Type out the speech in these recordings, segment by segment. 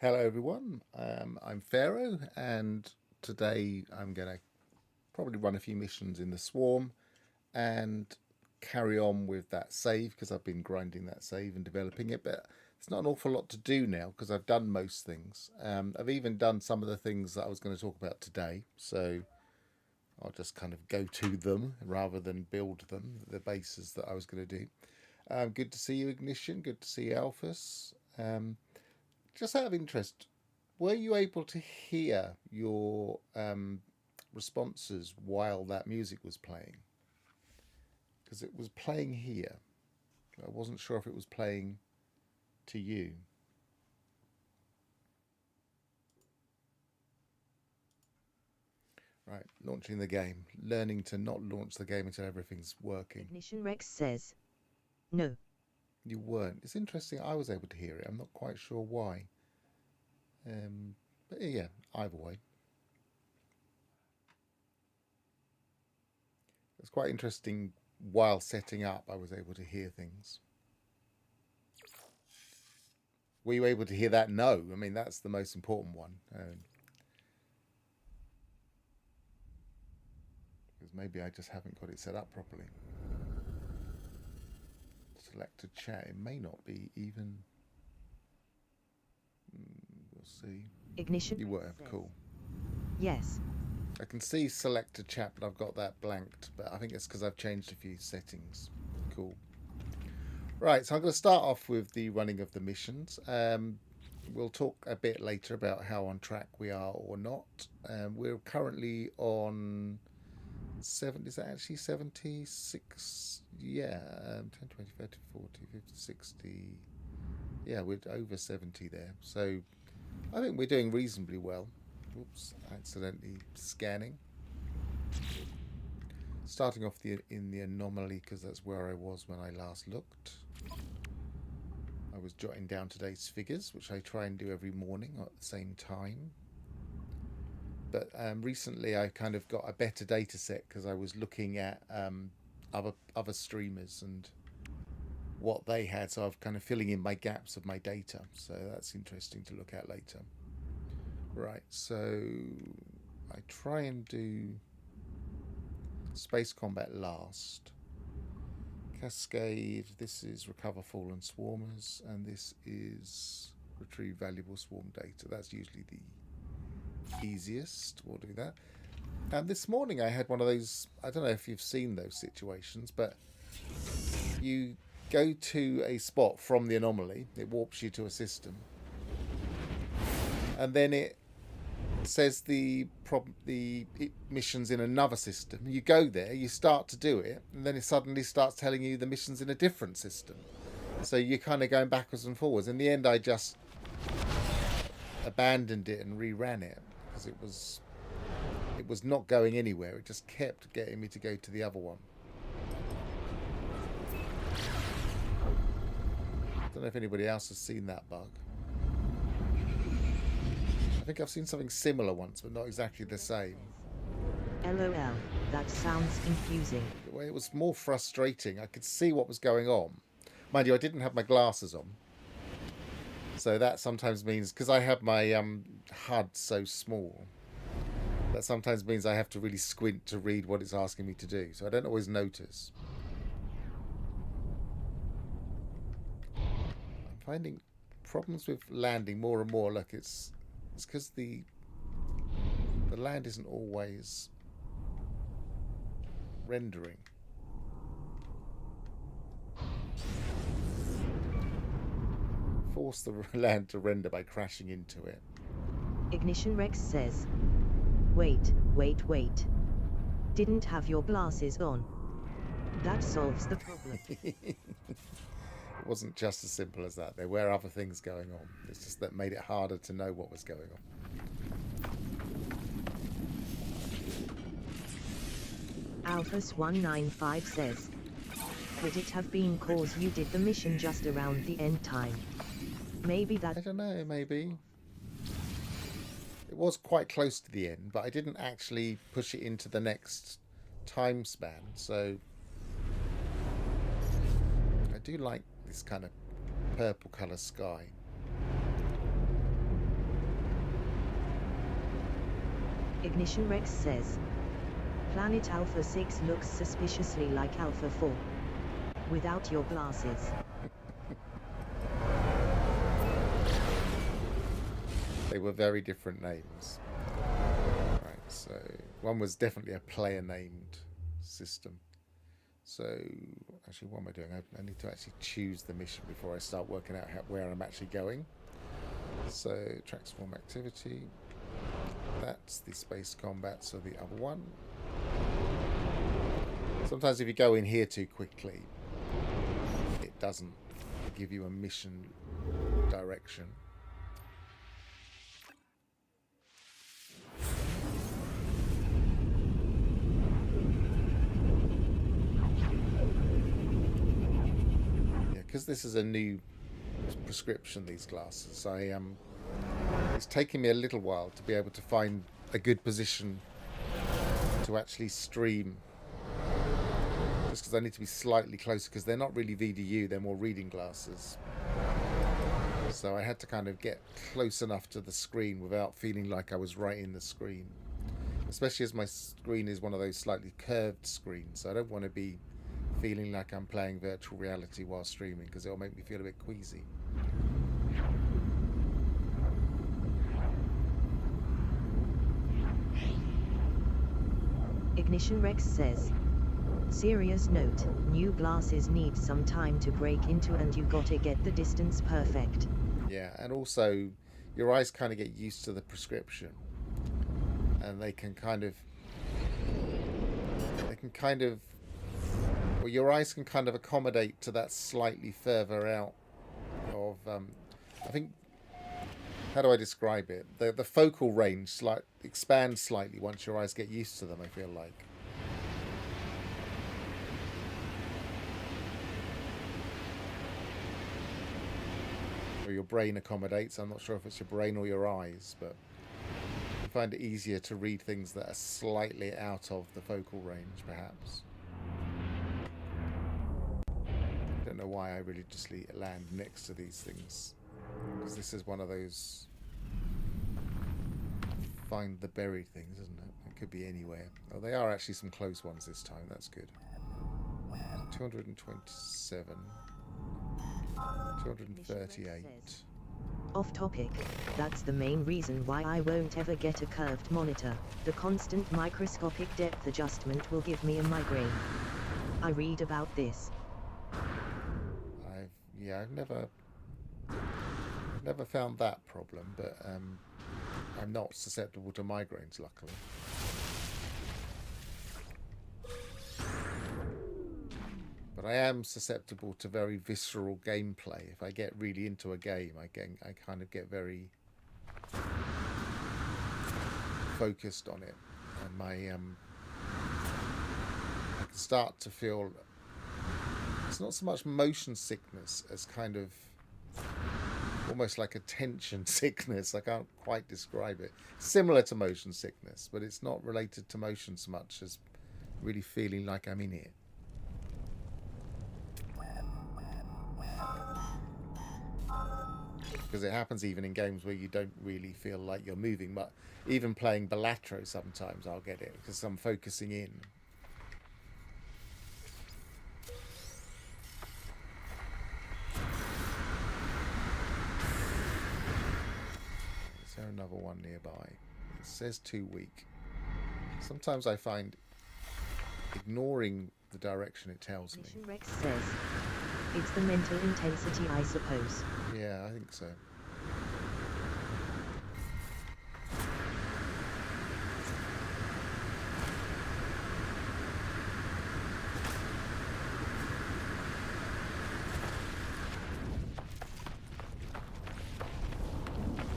Hello everyone, I'm Pharaoh and today I'm going to probably run a few missions in the Swarm and carry on with that save because I've been grinding that save and developing it, but it's not an awful lot to do now because I've done most things. I've even done some of the things that I was going to talk about today, so I'll just kind of go to them rather than build them, the bases that I was going to do. Good to see you, Ignition. Good to see you, Alphys. Just out of interest, were you able to hear your responses while that music was playing? Because it was playing here. I wasn't sure if it was playing to you. Right, launching the game. Learning to not launch the game until everything's working. Ignition Rex says, no. You weren't. It's interesting. I was able to hear it. I'm not quite sure why. But yeah, either way. It's quite interesting. While setting up, I was able to hear things. Were you able to hear that? No. I mean, that's the most important one. Because maybe I just haven't got it set up properly. Select a chat. It may not be even. We'll see. Ignition. You were. Cool. Yes. I can see select a chat, but I've got that blanked. But I think it's because I've changed a few settings. Cool. Right, so I'm going to start off with the running of the missions. We'll talk a bit later about how on track we are or not. We're currently on 7, is that actually 76? Yeah, 10, 20, 30, 40, 50, 60. Yeah, we're over 70 there. So I think we're doing reasonably well. Oops, accidentally scanning. Starting off in the anomaly because that's where I was when I last looked. I was jotting down today's figures, which I try and do every morning at the same time. But recently I kind of got a better data set because I was looking at other streamers and what they had. So I'm kind of filling in my gaps of my data. So that's interesting to look at later. Right, so I try and do space combat last. Cascade, this is recover fallen swarmers, and this is retrieve valuable swarm data. That's usually the easiest. We'll do that. And this morning I had one of those, I don't know if you've seen those situations, but you go to a spot from the anomaly, it warps you to a system, and then it says the mission's in another system. You go there, you start to do it, and then it suddenly starts telling you the mission's in a different system. So you're kind of going backwards and forwards. In the end, I just abandoned it and reran it because it was not going anywhere. It just kept getting me to go to the other one. I don't know if anybody else has seen that bug. I think I've seen something similar once, but not exactly the same. LOL, that sounds confusing. It was more frustrating. I could see what was going on. Mind you, I didn't have my glasses on. So that sometimes means, because I have my HUD so small, that sometimes means I have to really squint to read what it's asking me to do. So I don't always notice. I'm finding problems with landing more and more. Look, it's because the land isn't always rendering. Force the land to render by crashing into it. Ignition Rex says, wait. Didn't have your glasses on. That solves the problem. It wasn't just as simple as that. There were other things going on. It's just that made it harder to know what was going on. Alphys195 says, could it have been cause you did the mission just around the end time? Maybe that... I don't know, maybe. It was quite close to the end, but I didn't actually push it into the next time span, so... I do like this kind of purple colour sky. Ignition Rex says, Planet Alpha 6 looks suspiciously like Alpha 4. Without your glasses. They were very different names. Right, so one was definitely a player-named system. So, actually, what am I doing? I need to actually choose the mission before I start working out where I'm actually going. So, track swarm activity. That's the space combat, so the other one. Sometimes if you go in here too quickly, it doesn't give you a mission direction. Because this is a new prescription, these glasses, it's taken me a little while to be able to find a good position to actually stream. Just because I need to be slightly closer, because they're not really VDU, they're more reading glasses. So I had to kind of get close enough to the screen without feeling like I was right in the screen. Especially as my screen is one of those slightly curved screens, so I don't want to be feeling like I'm playing virtual reality while streaming, because it'll make me feel a bit queasy. Ignition Rex says, serious note, new glasses need some time to break into and you gotta get the distance perfect. Yeah, and also your eyes kind of get used to the prescription, and they can kind of well, your eyes can kind of accommodate to that slightly further out of I think, how do I describe it? The focal range expands slightly once your eyes get used to them, I feel like. Or your brain accommodates. I'm not sure if it's your brain or your eyes, but you find it easier to read things that are slightly out of the focal range, perhaps. I don't know why I religiously land next to these things, because this is one of those find the buried things, isn't it? It could be anywhere. Oh, they are actually some close ones this time. That's good. 227. 238. Off topic, that's the main reason why I won't ever get a curved monitor. The constant microscopic depth adjustment will give me a migraine. I read about this. I've never found that problem, but I'm not susceptible to migraines, luckily. But I am susceptible to very visceral gameplay. If I get really into a game, I kind of get very focused on it, and I can start to feel, it's not so much motion sickness as kind of almost like attention sickness. I can't quite describe it. Similar to motion sickness, but it's not related to motion so much as really feeling like I'm in it. Because it happens even in games where you don't really feel like you're moving. But even playing Balatro, sometimes I'll get it because I'm focusing in. Is there another one nearby? It says 2 week. Sometimes I find ignoring the direction it tells me. Rex says, it's the mental intensity, I suppose. Yeah, I think so.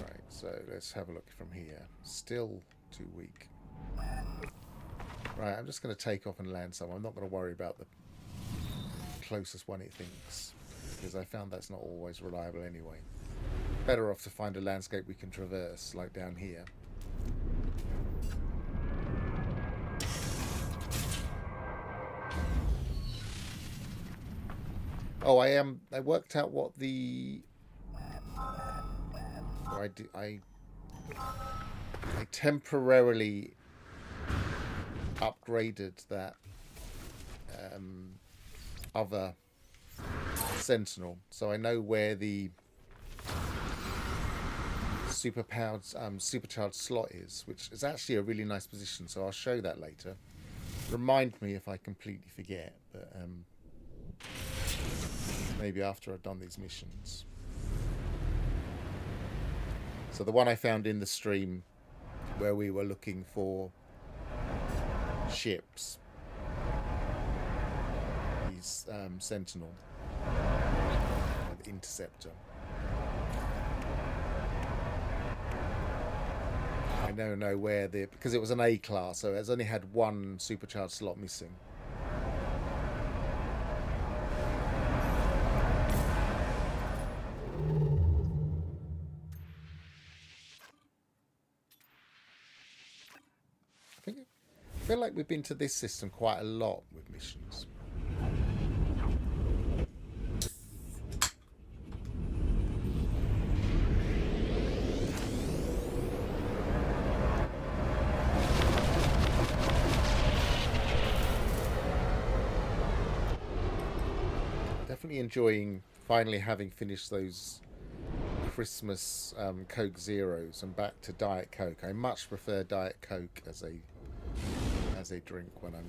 Right, so let's have a look from here. Still 2 week. Right, I'm just going to take off and land somewhere. I'm not going to worry about the closest one it thinks, because I found that's not always reliable anyway. Better off to find a landscape we can traverse, like down here. Oh, I worked out what the... I I temporarily upgraded that other sentinel, so I know where the supercharged slot is, which is actually a really nice position, so I'll show that later. Remind me if I completely forget, but maybe after I've done these missions. So the one I found in the stream where we were looking for ships, these sentinel, the interceptor. I now know where because it was an A class, so it's only had one supercharged slot missing. I feel like we've been to this system quite a lot with missions. Definitely enjoying finally having finished those Christmas Coke Zeros and back to Diet Coke. I much prefer Diet Coke as a drink when I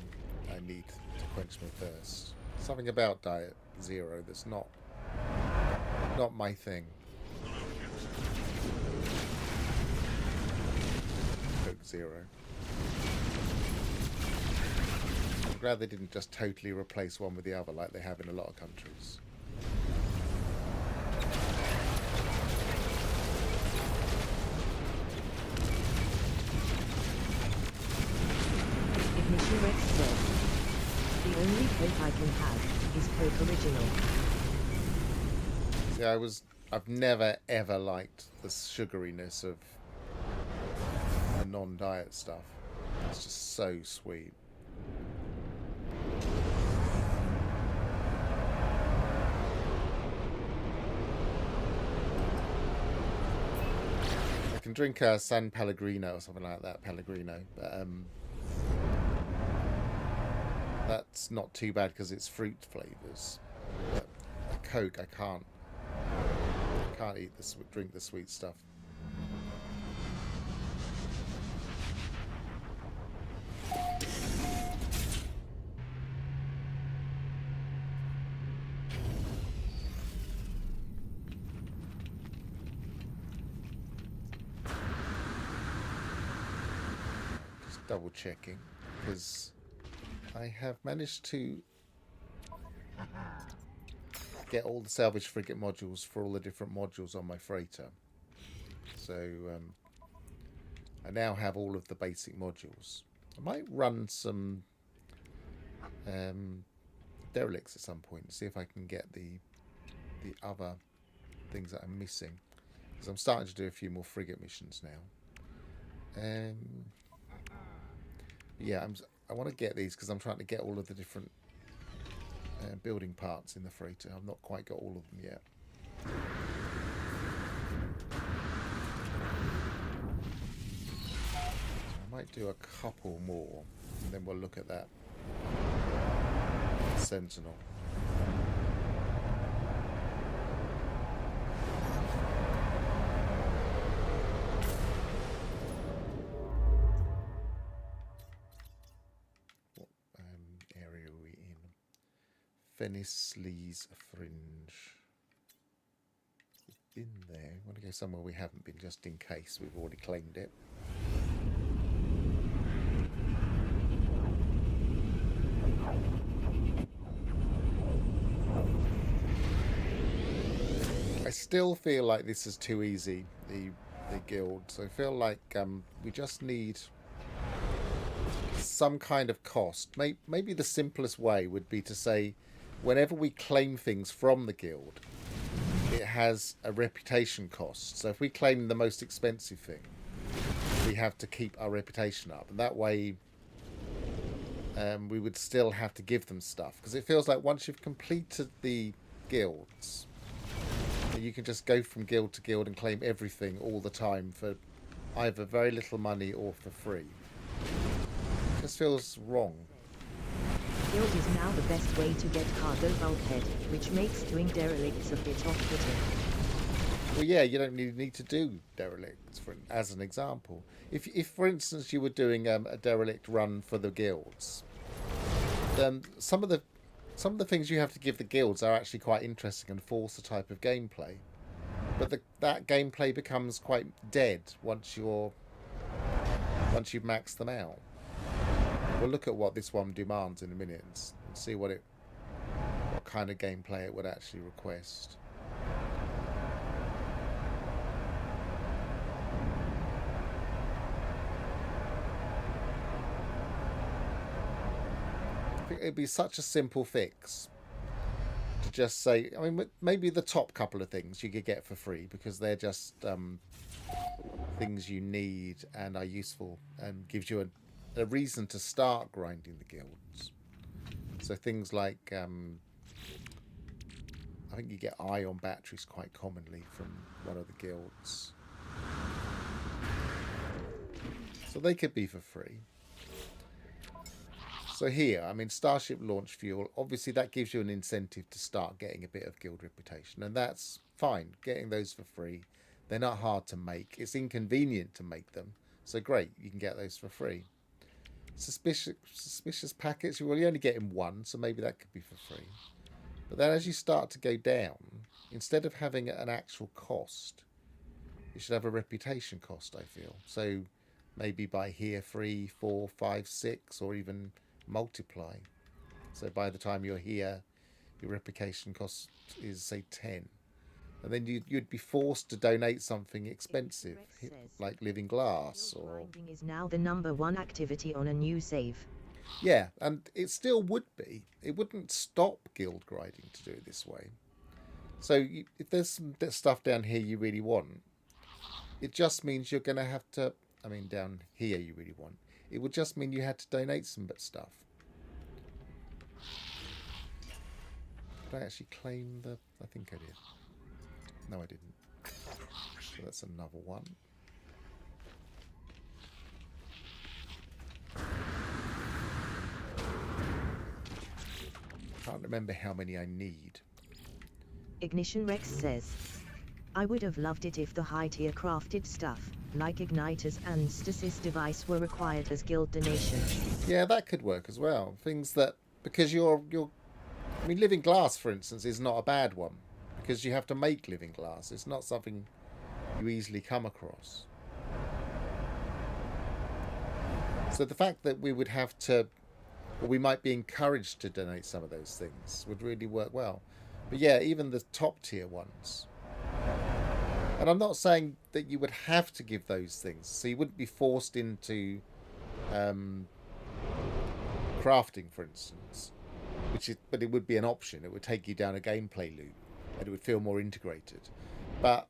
need to quench my thirst. Something about Diet Zero that's not my thing. Coke Zero. I'm glad they didn't just totally replace one with the other like they have in a lot of countries. The only Coke I can have is Coke Original. Yeah, I've never ever liked the sugariness of the non-diet stuff. It's just so sweet. I can drink a San Pellegrino or something like that, Pellegrino, but that's not too bad because it's fruit flavors. But a Coke, I can't drink the sweet stuff. Just double checking because I have managed to get all the salvage frigate modules for all the different modules on my freighter. So I now have all of the basic modules. I might run some derelicts at some point, see if I can get the other things that I'm missing. Because I'm starting to do a few more frigate missions now. Yeah, I want to get these because I'm trying to get all of the different building parts in the freighter. I've not quite got all of them yet. So I might do a couple more and then we'll look at that sentinel. Fennisley's Fringe. We've been there. We want to go somewhere we haven't been just in case we've already claimed it. I still feel like this is too easy, the guild. So I feel like we just need some kind of cost. Maybe the simplest way would be to say, whenever we claim things from the guild, it has a reputation cost. So if we claim the most expensive thing, we have to keep our reputation up. And that way, we would still have to give them stuff. Because it feels like once you've completed the guilds, you can just go from guild to guild and claim everything all the time for either very little money or for free. It just feels wrong. Guild is now the best way to get cargo bulkhead, which makes doing derelicts a bit off-putting. Well, yeah, you don't need to do derelicts as an example. If for instance you were doing a derelict run for the guilds, then some of the things you have to give the guilds are actually quite interesting and force a type of gameplay. But that gameplay becomes quite dead once you've maxed them out. We'll look at what this one demands in a minute and see what kind of gameplay it would actually request. I think it'd be such a simple fix to just say, I mean, maybe the top couple of things you could get for free because they're just things you need and are useful and gives you a reason to start grinding the guilds. So things like I think you get ion batteries quite commonly from one of the guilds, so they could be for free. So here, I mean, Starship launch fuel, obviously that gives you an incentive to start getting a bit of guild reputation, and that's fine, getting those for free. They're not hard to make. It's inconvenient to make them, so great, you can get those for free. Suspicious packets, well, you're only getting one, so maybe that could be for free. But then as you start to go down, instead of having an actual cost, you should have a reputation cost, I feel. So maybe buy here 3, 4, 5, 6, or even multiply. So by the time you're here, your replication cost is, say, 10. And then you'd be forced to donate something expensive, like living glass or... Grinding is now the #1 activity on a new save. Yeah, and it still would be. It wouldn't stop guild grinding to do it this way. So if there's some stuff down here you really want, it just means you're going to have to... I mean, down here you really want. It would just mean you had to donate some stuff. Did I actually claim the... I think I did. No, I didn't. So that's another one. Can't remember how many I need. Ignition Rex says, I would have loved it if the high-tier crafted stuff, like igniters and stasis device, were required as guild donations. Yeah, that could work as well. Things that... Because you're... I mean, living glass, for instance, is not a bad one. Because you have to make living glass. It's not something you easily come across. So the fact that we would have to... Or we might be encouraged to donate some of those things would really work well. But yeah, even the top tier ones. And I'm not saying that you would have to give those things. So you wouldn't be forced into crafting, for instance. But it would be an option. It would take you down a gameplay loop. And it would feel more integrated. But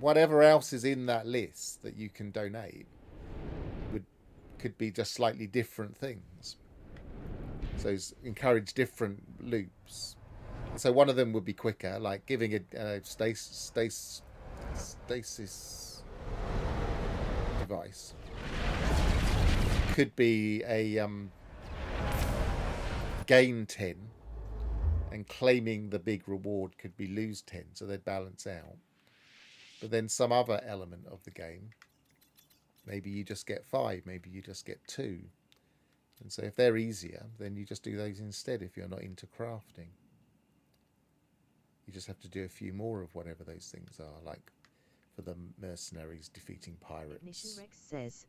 whatever else is in that list that you can donate could be just slightly different things. So encourage different loops. So one of them would be quicker, like giving a stasis device. Could be a gain 10, and claiming the big reward could be lose 10, so they'd balance out. But then some other element of the game, maybe you just get 5, maybe you just get 2. And so if they're easier, then you just do those instead if you're not into crafting. You just have to do a few more of whatever those things are, like for the mercenaries defeating pirates. Ignition Rex says,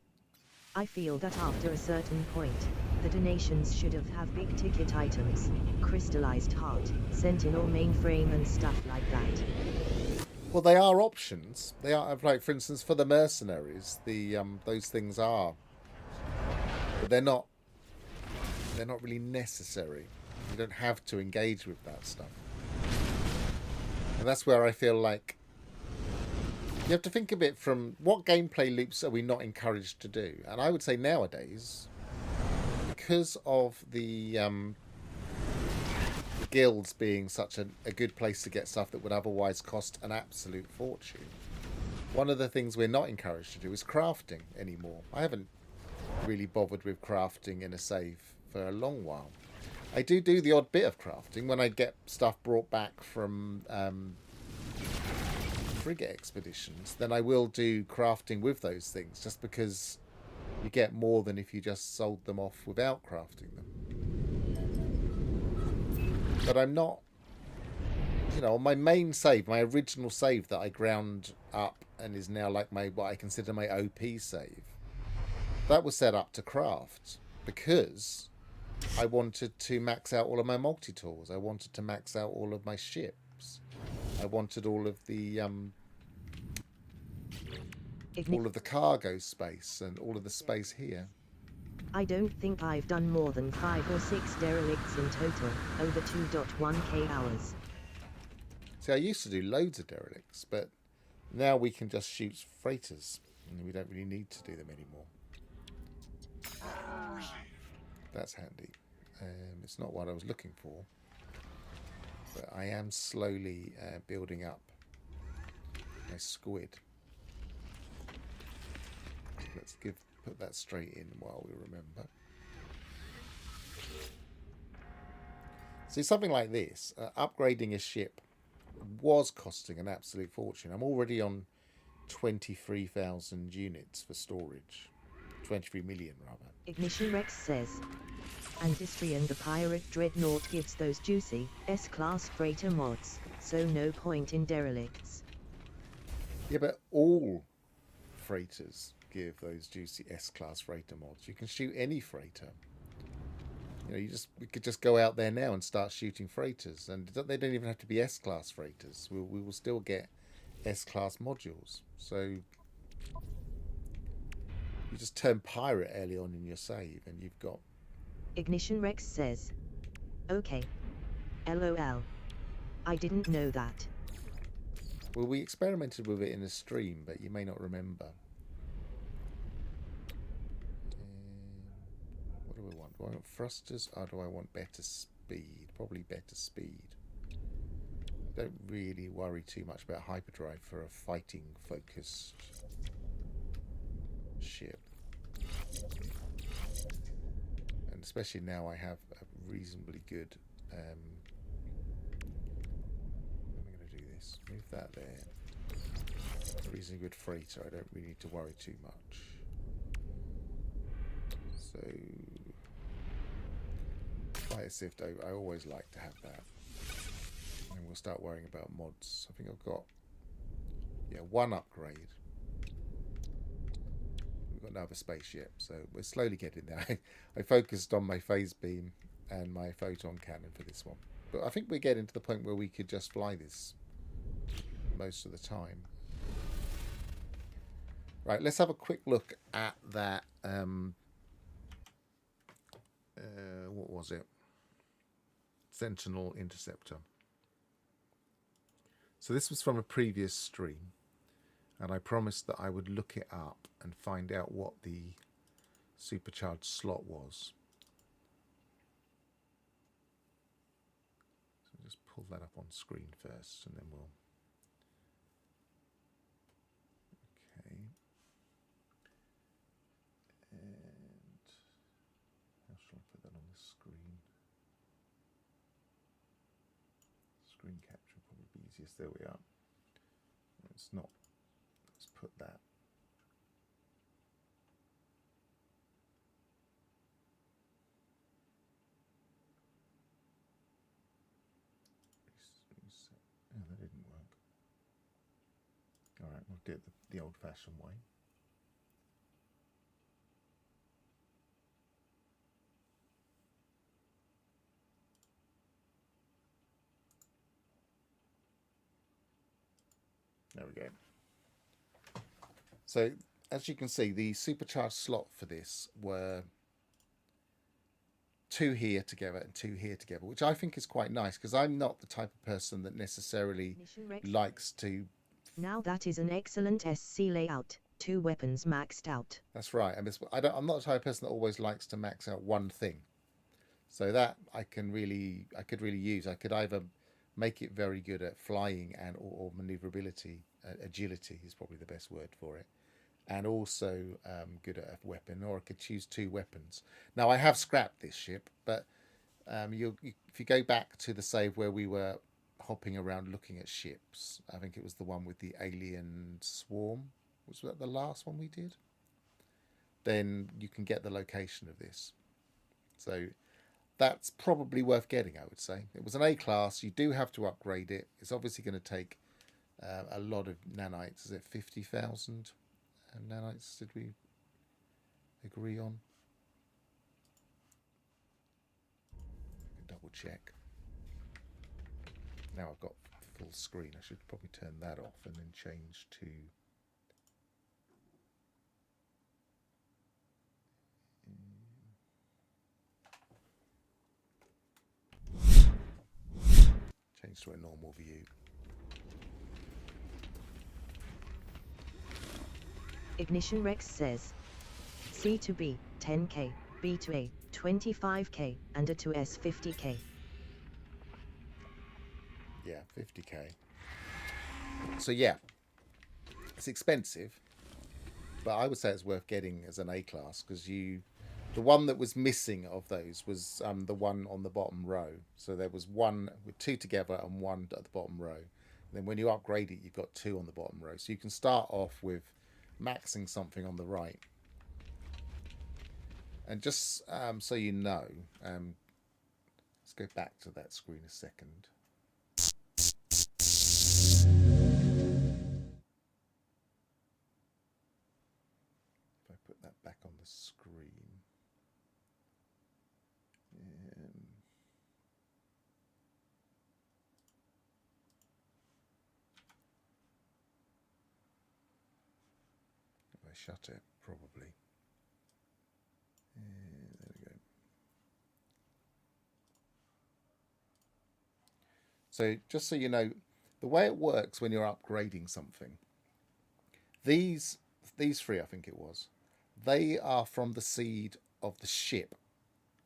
I feel that after a certain point, the donations should have big ticket items, crystallized heart, sentinel mainframe and stuff like that. Well, they are options. They are, like, for instance, for the mercenaries, those things are, but they're not really necessary. You don't have to engage with that stuff. And that's where I feel like you have to think a bit from what gameplay loops are we not encouraged to do. And I would say nowadays, because of the guilds being such a good place to get stuff that would otherwise cost an absolute fortune, One of the things we're not encouraged to do is crafting anymore. I haven't really bothered with crafting in a save for a long while. I do the odd bit of crafting when I get stuff brought back from frigate expeditions. Then I will do crafting with those things, just because you get more than if you just sold them off without crafting them. But I'm not, you know, on my main save, my original save that I ground up and is now like my what I consider my OP save, that was set up to craft because I wanted to max out all of my multi-tools. I wanted to max out all of my ships. I wanted all of the cargo space and all of the space here. I don't think I've done more than 5 or 6 derelicts in total, over 2.1k hours. See, I used to do loads of derelicts, but now we can just shoot freighters, and we don't really need to do them anymore. That's handy. It's not what I was looking for, but I am slowly building up my squid. Let's put that straight in while we remember. See, something like this, upgrading a ship was costing an absolute fortune. I'm already on 23,000 units for storage. 23 million, rather. Ignition Rex says, Industry and the Pirate Dreadnought gives those juicy S-class freighter mods, so no point in derelicts. Yeah, but all freighters give those juicy S-class freighter mods. You can shoot any freighter. You know, we could just go out there now and start shooting freighters, and they don't even have to be S-class freighters. We will still get S-class modules. So you just turn pirate early on in your save, and you've got. Ignition Rex says, okay. LOL. I didn't know that. Well, we experimented with it in a stream, but you may not remember. What do I want? Do I want thrusters, or do I want better speed? Probably better speed. I don't really worry too much about hyperdrive for a fighting focused ship. And especially now I have a reasonably good I'm going to do this. Move that there. A reasonably good freighter. I don't really need to worry too much. So Fighter Sift, I always like to have that. And we'll start worrying about mods. I think I've got one upgrade. We've got another spaceship, so we're slowly getting there. I focused on my phase beam and my photon cannon for this one, but I think we're getting to the point where we could just fly this most of the time. Right, let's have a quick look at that. What was it? Sentinel interceptor. So this was from a previous stream, and I promised that I would look it up and find out what the supercharged slot was. So just pull that up on screen first, and then we'll. Okay. And how shall I put that on the screen? Screen capture will probably be easiest. There we are. It's not. Let's put that. Oh, that didn't work. All right, we'll do it the old-fashioned way. There we go. So, as you can see, the supercharged slot for this were 2 here together and 2 here together, which I think is quite nice, because I'm not the type of person that necessarily likes to. Now that is an excellent SC layout. 2 weapons maxed out. That's right. I'm not the type of person that always likes to max out one thing. So that I could really use. I could either make it very good at flying and or maneuverability. Agility is probably the best word for it. And also good at a weapon, or I could choose 2 weapons. Now I have scrapped this ship, but if you go back to the save where we were hopping around looking at ships, I think it was the one with the alien swarm. Was that the last one we did? Then you can get the location of this. So that's probably worth getting, I would say. It was an A class. You do have to upgrade it. It's obviously going to take a lot of nanites. Is it 50,000 nanites did we agree on? Double check. Now I've got full screen. I should probably turn that off and then change to a normal view. Ignition Rex says C to B 10k, B to A 25k, and A to S 50k. Yeah, 50k. So yeah, it's expensive, but I would say it's worth getting as an A class, because the one that was missing of those was the one on the bottom row. So there was one with 2 together and 1 at the bottom row. And then when you upgrade it, you've got 2 on the bottom row. So you can start off with maxing something on the right. And just so you know, let's go back to that screen a second. If I put that back on the screen. If I shut it, probably. There we go. So just so you know, the way it works when you're upgrading something, these 3, I think it was, they are from the seed of the ship,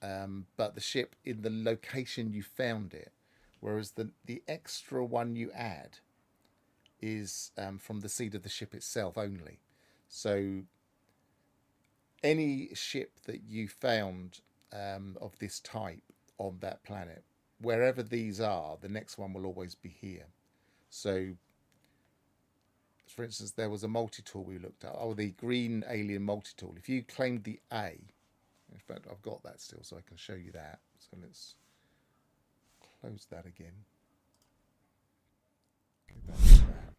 but the ship in the location you found it, whereas the extra one you add is from the seed of the ship itself only. So any ship that you found of this type on that planet, wherever these are, the next one will always be here. So for instance, there was a multi-tool we looked at. Oh, the green alien multi-tool. If you claimed the A, in fact, I've got that still, so I can show you that. So let's close that again. Go back to that.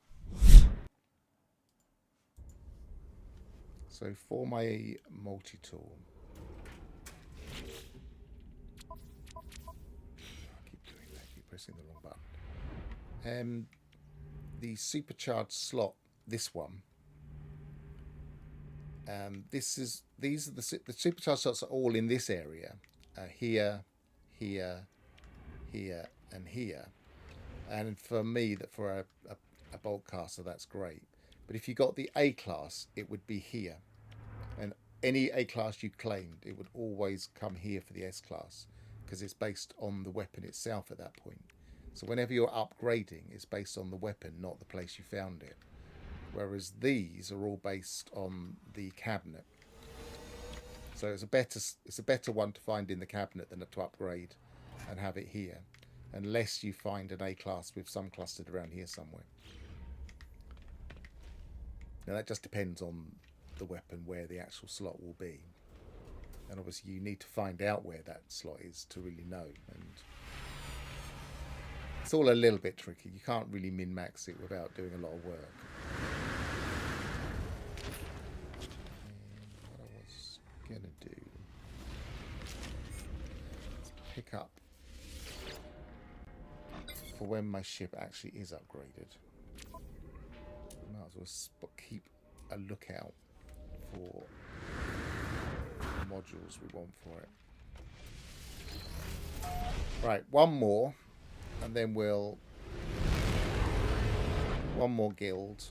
So for my multi-tool, I keep doing that, keep pressing the wrong button. The supercharged slot, this one. These are the supercharged slots are all in this area, here, here, here, and here. And for me, that for a bulk caster, that's great. But if you got the A class, it would be here. And any A class you claimed, it would always come here for the S class, because it's based on the weapon itself at that point. So whenever you're upgrading, it's based on the weapon, not the place you found it. Whereas these are all based on the cabinet. So it's a better one to find in the cabinet than to upgrade and have it here, unless you find an A class with some clustered around here somewhere. Now that just depends on the weapon, where the actual slot will be. And obviously you need to find out where that slot is to really know. And it's all a little bit tricky. You can't really min-max it without doing a lot of work. And what I was going to do is pick up for when my ship actually is upgraded. Might as well keep a lookout for modules we want for it. Right, one more, and then one more guild,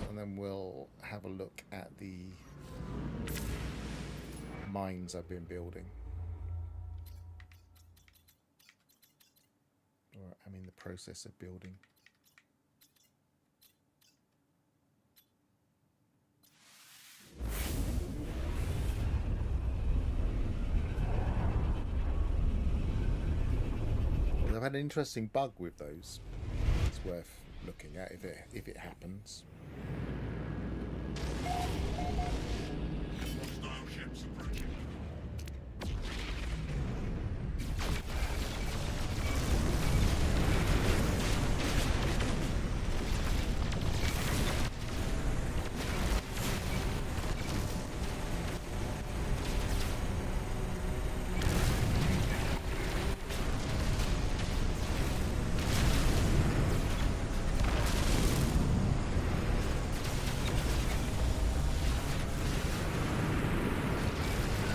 and then we'll have a look at the mines I've been building. Or I'm in the process of building. I've had an interesting bug with those. It's worth looking at if it happens. Ships approaching.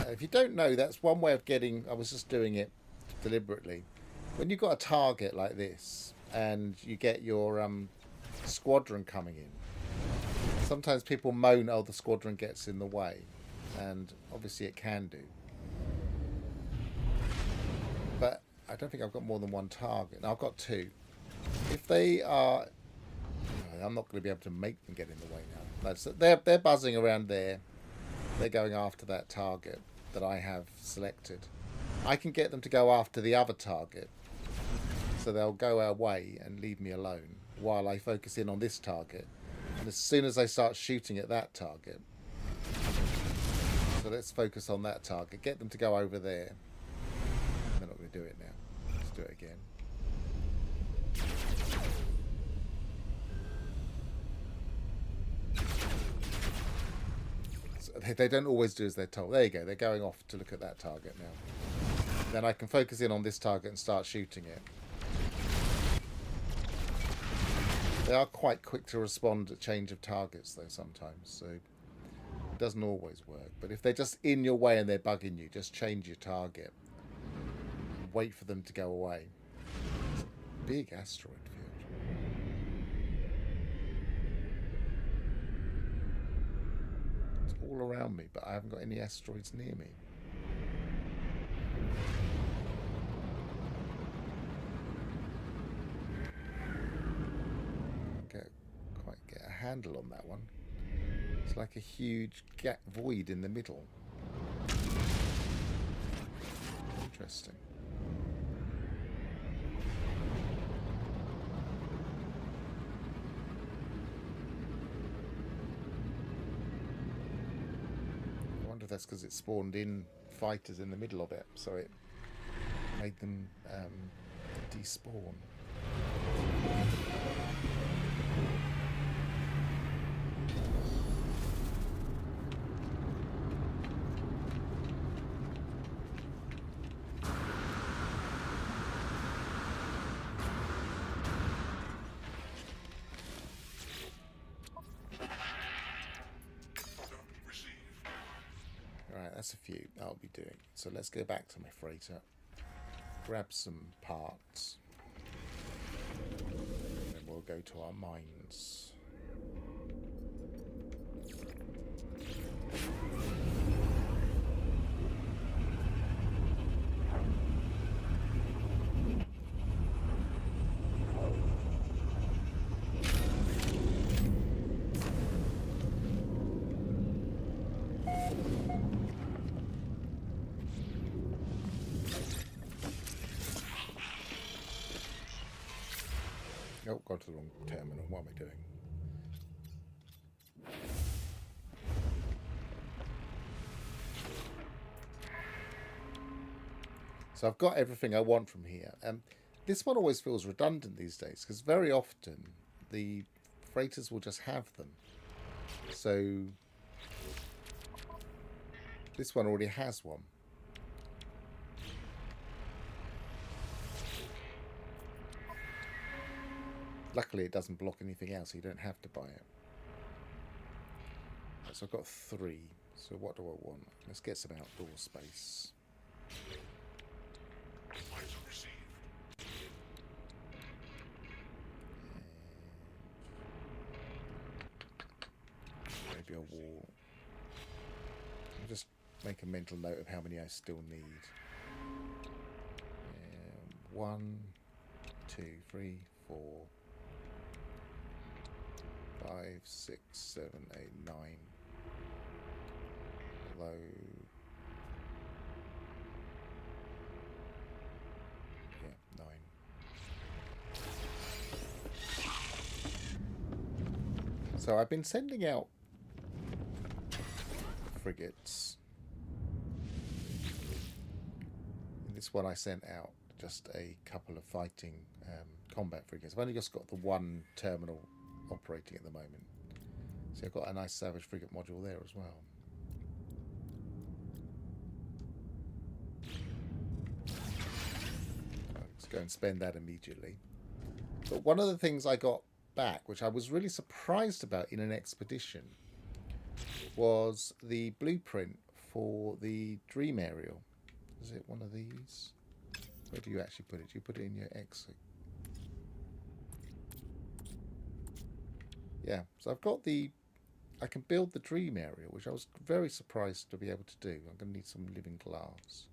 If you don't know, that's one way of getting. I was just doing it deliberately. When you've got a target like this and you get your squadron coming in, sometimes people moan, oh, the squadron gets in the way, and obviously it can do. But I don't think I've got more than one target. No, I've got two. If they are, I'm not going to be able to make them get in the way now. No, so they're buzzing around there. They're going after that target that I have selected. I can get them to go after the other target, so they'll go away and leave me alone while I focus in on this target. And as soon as I start shooting at that target, so let's focus on that target, get them to go over there. They're not going to do it now. Let's do it again. They don't always do as they're told. There you go. They're going off to look at that target now. Then I can focus in on this target and start shooting it. They are quite quick to respond at change of targets, though, sometimes. So it doesn't always work. But if they're just in your way and they're bugging you, just change your target. Wait for them to go away. It's a big asteroid field. All around me, but I haven't got any asteroids near me. Can't quite get a handle on that one. It's like a huge gap void in the middle. Interesting. That's because it spawned in fighters in the middle of it, so it made them despawn. That's a few I'll be doing. So let's go back to my freighter, grab some parts, and then we'll go to our mines. Oh, got to the wrong terminal. What am I doing? So I've got everything I want from here. This one always feels redundant these days because very often the freighters will just have them. So this one already has one. Luckily, it doesn't block anything else, so you don't have to buy it. So I've got 3. So what do I want? Let's get some outdoor space. Maybe a wall. I'll just make a mental note of how many I still need. 1. 2, 3, 4, 5, 6, 7, 8, 9. Although yeah, 9. So I've been sending out frigates. In this one I sent out just a couple of fighting combat frigates. I've only just got the one terminal operating at the moment. So I've got a nice Savage frigate module there as well. Let's go and spend that immediately. But one of the things I got back, which I was really surprised about in an expedition, was the blueprint for the Dream Aerial. Is it one of these? Where do you actually put it? Do you put it in your exit? Yeah, so I've got the... I can build the Dream Aerial, which I was very surprised to be able to do. I'm going to need some living glass.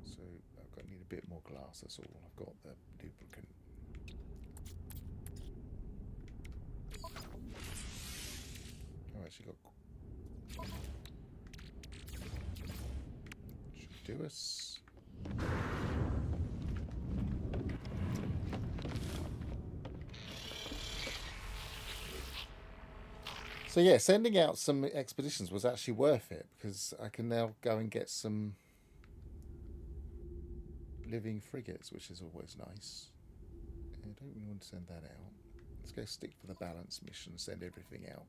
So I've got to need a bit more glass, that's all. I've got the lubricant. I've actually got... Should do us. So yeah, sending out some expeditions was actually worth it, because I can now go and get some living frigates, which is always nice. I don't really want to send that out. Let's go stick for the balance mission, send everything out.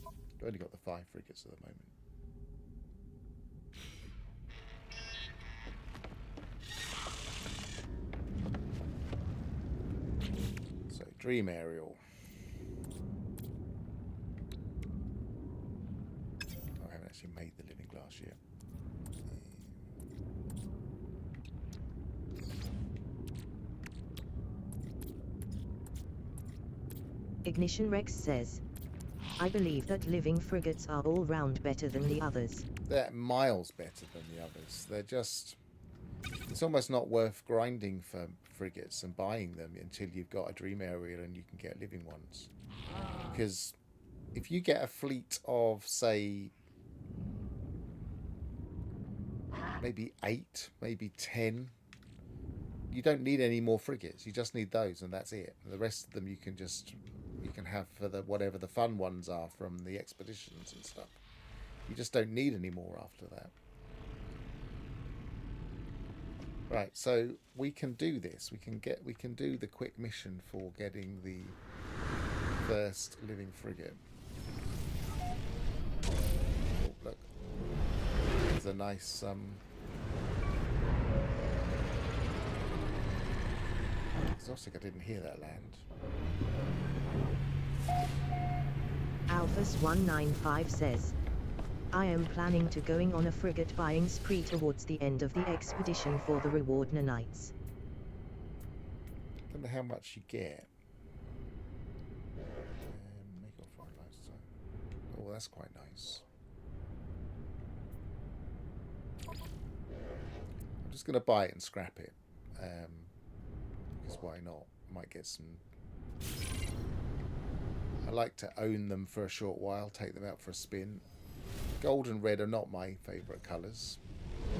I've only got the 5 frigates at the moment. So, Dream Aerial. I haven't actually made the living glass yet. Ignition Rex says, I believe that living frigates are all round better than the others. They're miles better than the others. They're just... It's almost not worth grinding for frigates and buying them until you've got a Dream Aerial and you can get living ones. Because if you get a fleet of, say, maybe 8, maybe 10, you don't need any more frigates. You just need those, and that's it. The rest of them you can have for the whatever the fun ones are from the expeditions and stuff. You just don't need any more after that. Right, so we can do this. We can do the quick mission for getting the first living frigate. Oh, look. There's a nice exotic. I didn't hear that land. Alphas195 says, I am planning to going on a frigate buying spree towards the end of the expedition for the reward nanites. I don't know how much you get. Make off our lifestyle. Oh, that's quite nice. I'm just going to buy it and scrap it. Because why not? Might get some... I like to own them for a short while, take them out for a spin. Gold and red are not my favourite colours,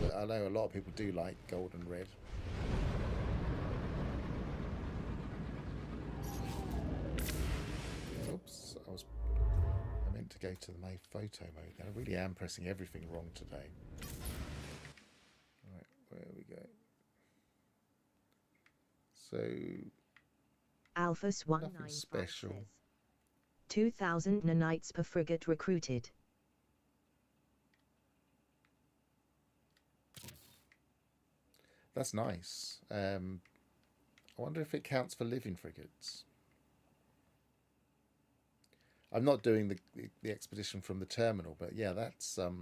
but I know a lot of people do like gold and red. Oops, I meant to go to my photo mode. I really am pressing everything wrong today. Right, where we go? So, Alphas195 special. says, 2,000 nanites per frigate recruited. That's nice. I wonder if it counts for living frigates. I'm not doing the expedition from the terminal, but yeah, that's a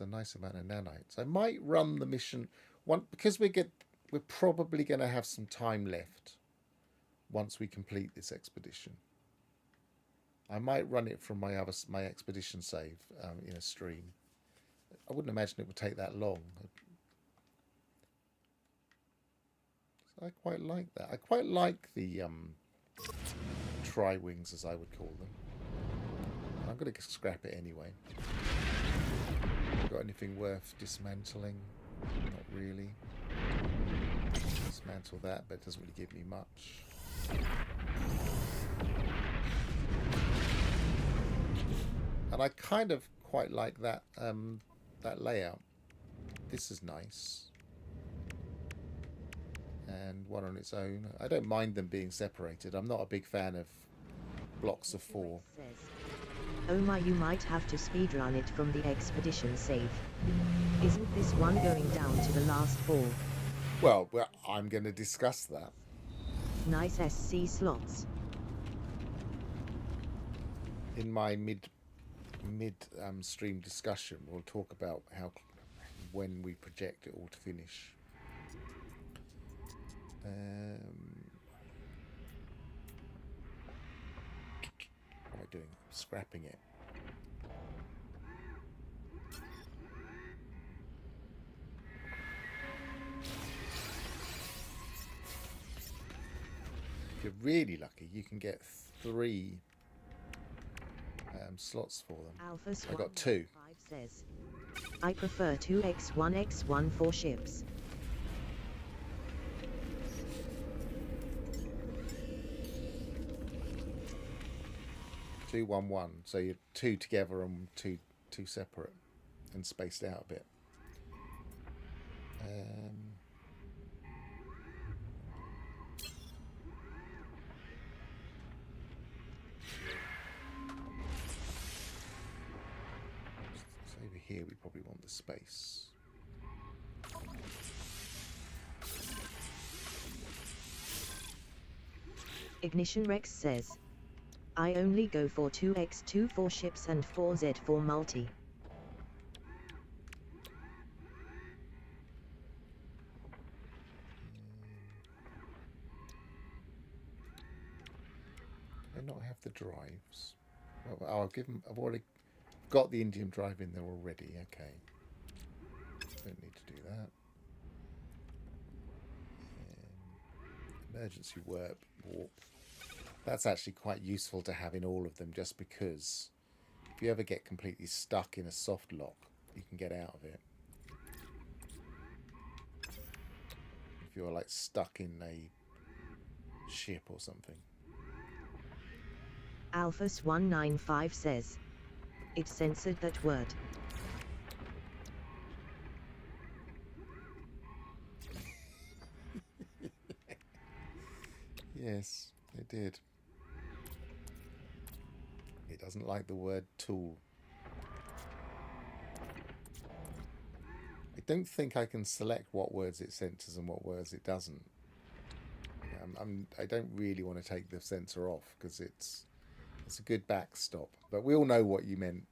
nice amount of nanites. I might run the mission because we're probably going to have some time left. once we complete this expedition. I might run it from my expedition save in a stream. I wouldn't imagine it would take that long. So I quite like that. I quite like the tri-wings, as I would call them. I'm going to scrap it anyway. Got anything worth dismantling? Not really. Dismantle that, but it doesn't really give me much. And I kind of quite like that that layout. This is nice. And one on its own. I don't mind them being separated. I'm not a big fan of blocks of 4. Oh my, you might have to speedrun it from the expedition save. Isn't this one going down to the last 4? Well, I'm going to discuss that. Nice SC slots. In my mid stream discussion, we'll talk about when we project it all to finish. What am I doing? Scrapping it. If you're really lucky, you can get 3 slots for them. Alpha I got 2. Says, I prefer 2x1x1 for ships. Two, 1, 1. So you're 2 together and two separate and spaced out a bit. So over here we probably want the space. Ignition Rex says, I only go for 2x2 for ships and 4z for multi. Do I not have the drives? Oh, I've already got the Indium drive in there already. Okay. Don't need to do that. Emergency warp. That's actually quite useful to have in all of them, just because if you ever get completely stuck in a soft lock, you can get out of it. If you're like stuck in a ship or something. Alphas195 says, it censored that word. Yes, it did. It doesn't like the word tool. I don't think I can select what words it censors and what words it doesn't. I don't really want to take the censor off because it's a good backstop. But we all know what you meant.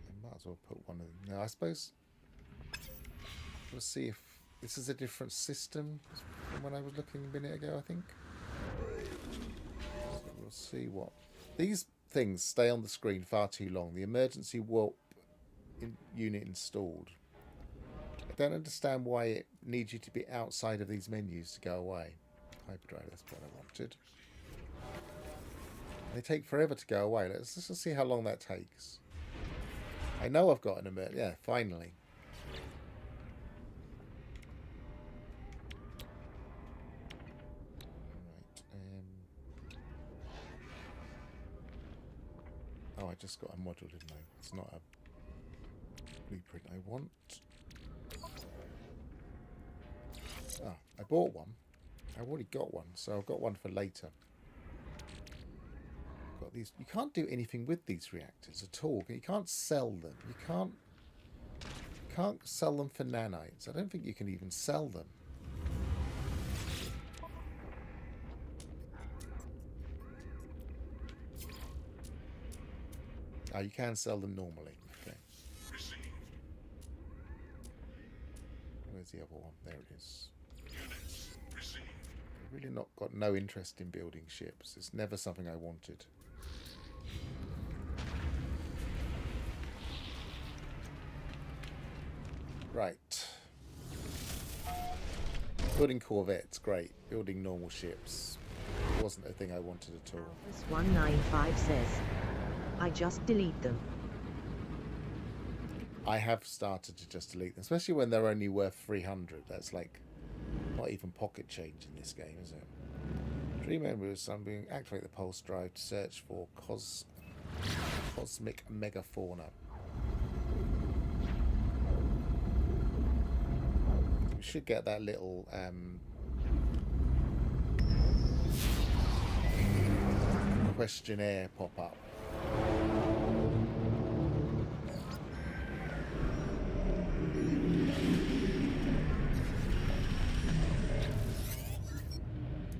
I might as well put one of them. Now, I suppose we'll see if this is a different system from when I was looking a minute ago, I think. So we'll see what... These things stay on the screen far too long. The emergency warp unit installed. I don't understand why it needs you to be outside of these menus to go away. Hyperdrive, that's what I wanted. They take forever to go away. Let's just see how long that takes. I know I've got an emergency. Yeah, finally. Oh, I just got a module, didn't I? It's not a blueprint I want. Ah, I bought one. I already got one, so I've got one for later. Got these. You can't do anything with these reactors at all. You can't sell them. You can't sell them for nanites. I don't think you can even sell them. Oh, you can sell them normally. Okay. Where's the other one? There it is. I've really not got no interest in building ships. It's never something I wanted. Right. Building corvettes, great. Building normal ships wasn't a thing I wanted at all. Alphas 195 says, I just delete them. I have started to just delete them, especially when they're only worth 300. That's like not even pocket change in this game, is it? Dream member is something. Activate the pulse drive to search for cosmic megafauna. We should get that little questionnaire pop up.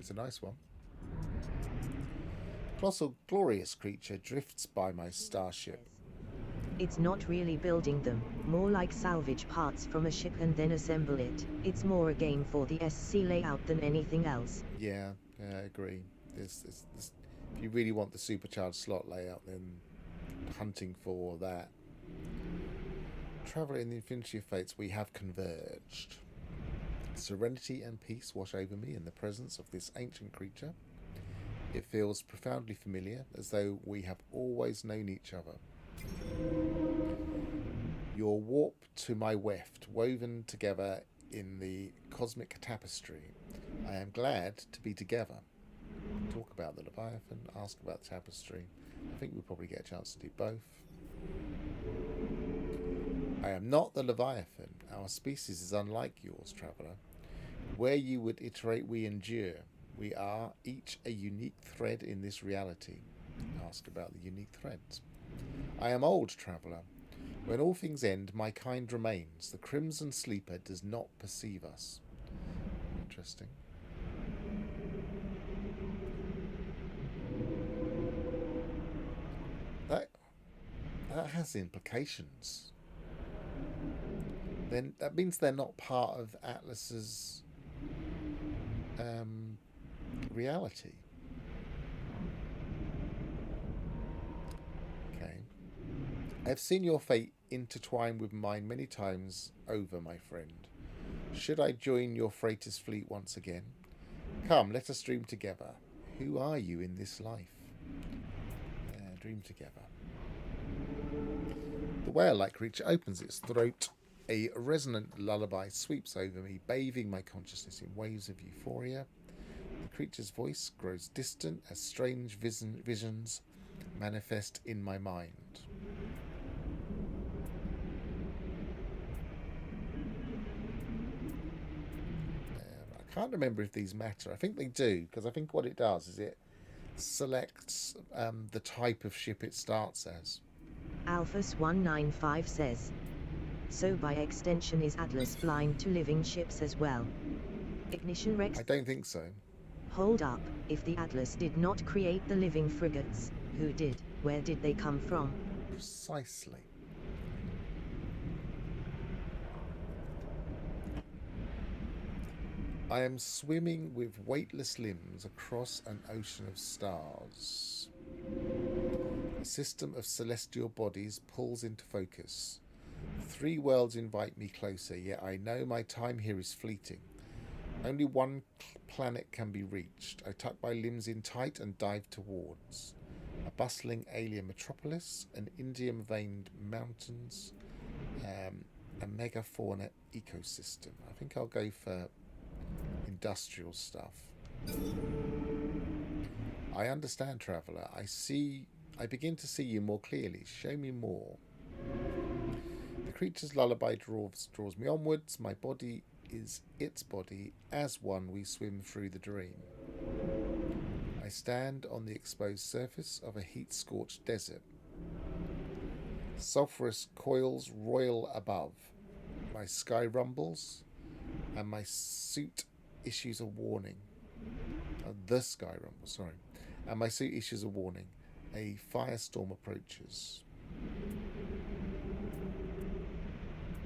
It's a nice one. Colossal glorious creature drifts by my starship. It's not really building them, more like salvage parts from a ship and then assemble it. It's more a game for the SC layout than anything else. Yeah, I agree. This, if you really want the supercharged slot layout, then hunting for that. Traveller in the Infinity of Fates, we have converged. Serenity and peace wash over me in the presence of this ancient creature. It feels profoundly familiar, as though we have always known each other. Your warp to my weft, woven together in the cosmic tapestry. I am glad to be together. Talk about the Leviathan, ask about the tapestry. I think we'll probably get a chance to do both. I am not the Leviathan. Our species is unlike yours, traveller. Where you would iterate, we endure. We are each a unique thread in this reality. Ask about the unique threads. I am old, traveller. When all things end, my kind remains. The crimson sleeper does not perceive us. Interesting. That has implications. Then that means they're not part of Atlas's reality. Okay. I've seen your fate intertwine with mine many times over, my friend. Should I join your freighter's fleet once again? Come, let us dream together. Who are you in this life? Dream together. The whale-like creature opens its throat. A resonant lullaby sweeps over me, bathing my consciousness in waves of euphoria. The creature's voice grows distant as strange visions manifest in my mind. I can't remember if these matter. I think they do, because I think what it does is it selects the type of ship it starts as. Alphas 195 says, so by extension is Atlas blind to living ships as well? Ignition Rex. I don't think so. Hold up, if the Atlas did not create the living frigates, who did? Where did they come from? Precisely. I am swimming with weightless limbs across an ocean of stars. A system of celestial bodies pulls into focus. 3 worlds invite me closer, yet I know my time here is fleeting. Only one planet can be reached. I tuck my limbs in tight and dive towards. A bustling alien metropolis, an Indium-veined mountains, a megafauna ecosystem. I think I'll go for industrial stuff. I understand, traveller. I begin to see you more clearly. Show me more. The creature's lullaby draws me onwards. My body is its body. As one, we swim through the dream. I stand on the exposed surface of a heat-scorched desert. Sulphurous coils roil above. My sky rumbles, and my suit issues a warning. The sky rumbles, sorry. And my suit issues a warning. A firestorm approaches.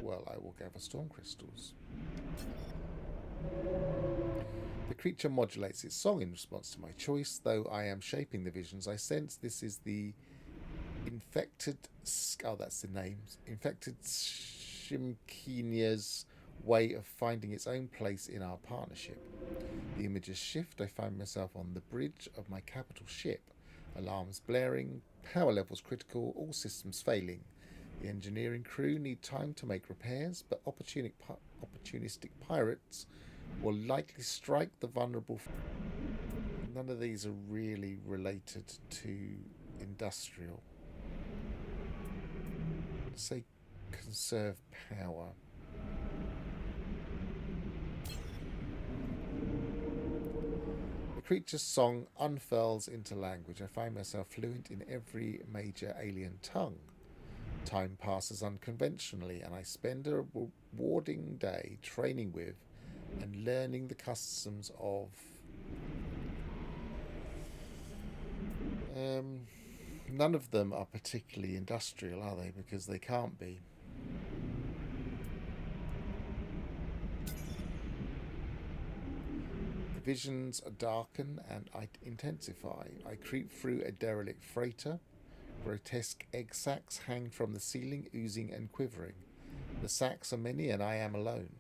Well, I will gather storm crystals. The creature modulates its song in response to my choice, though I am shaping the visions. I sense this is the infected... Oh, that's the name. Infected Shimkinia's way of finding its own place in our partnership. The images shift. I find myself on the bridge of my capital ship. Alarms blaring, power levels critical, all systems failing. The engineering crew need time to make repairs, but opportunistic pirates will likely strike the vulnerable. None of these are really related to industrial. Let's say conserve power. The creature's song unfurls into language. I find myself fluent in every major alien tongue. Time passes unconventionally, and I spend a rewarding day training with and learning the customs of none of them are particularly industrial, are they? Because they can't be. The visions darken and I intensify. I creep through a derelict freighter. Grotesque egg sacs hang from the ceiling, oozing and quivering. The sacs are many, and I am alone.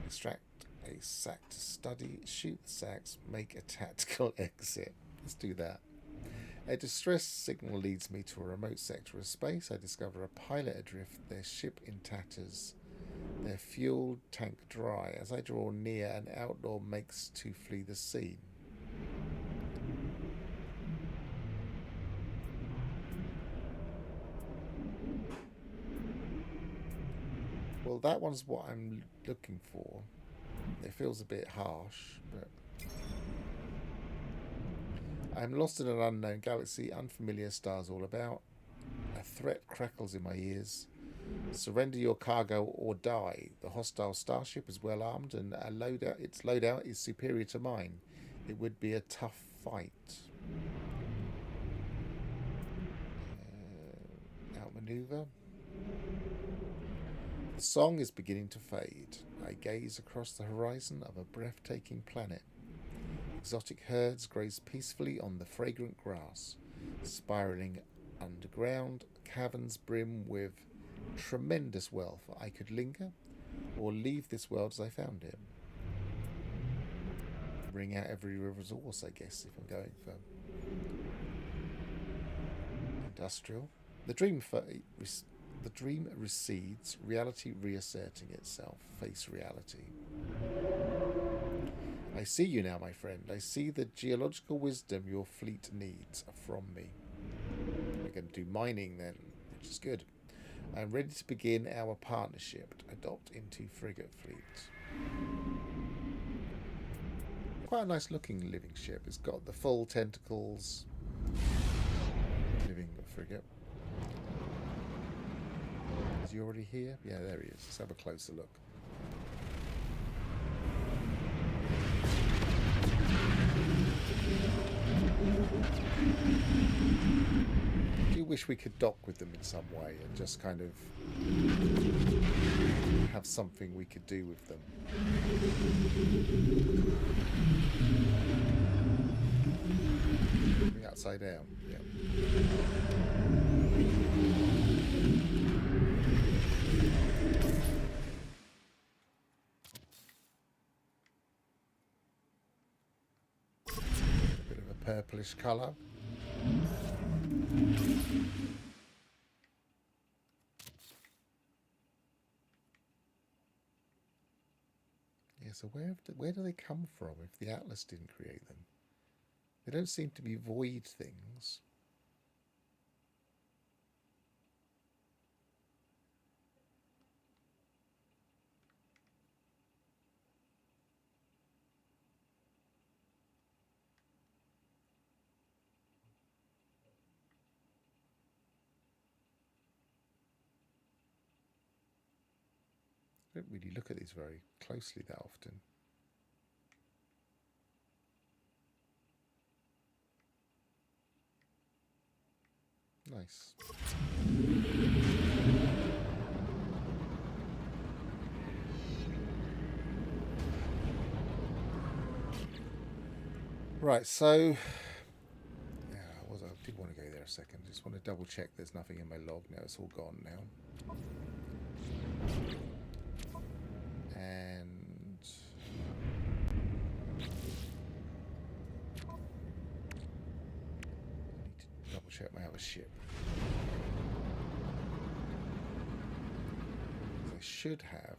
Extract a sack to study, shoot the sacs, make a tactical exit. Let's do that. A distress signal leads me to a remote sector of space. I discover a pilot adrift, their ship in tatters, their fuel tank dry. As I draw near, an outlaw makes to flee the scene. Well, that one's what I'm looking for. It feels a bit harsh, but I'm lost in an unknown galaxy, unfamiliar stars all about. A threat crackles in my ears. Surrender your cargo or die. The hostile starship is well armed, and its loadout is superior to mine. It would be a tough fight. Outmaneuver. The song is beginning to fade. I gaze across the horizon of a breathtaking planet. Exotic herds graze peacefully on the fragrant grass. Spiraling underground, caverns brim with tremendous wealth. I could linger or leave this world as I found it. Bring out every resource, I guess, if I'm going for industrial. The dream recedes, reality reasserting itself. Face reality. I see you now, my friend. I see the geological wisdom your fleet needs from me. We're going to do mining then, which is good. I'm ready to begin our partnership. Adopt into frigate fleet. Quite a nice looking living ship. It's got the full tentacles. Living frigate. Is he already here? Yeah, there he is. Let's have a closer look. I do wish we could dock with them in some way and just kind of have something we could do with them. Moving upside down. Yeah. A bit of a purplish colour. Yeah, so where do they come from if the Atlas didn't create them? They don't seem to be void things. I don't really look at these very closely that often. Nice. Right, so yeah, I did want to go there a second. Just want to double check there's nothing in my log. No, it's all gone now. And I need to double check my other ship. I should have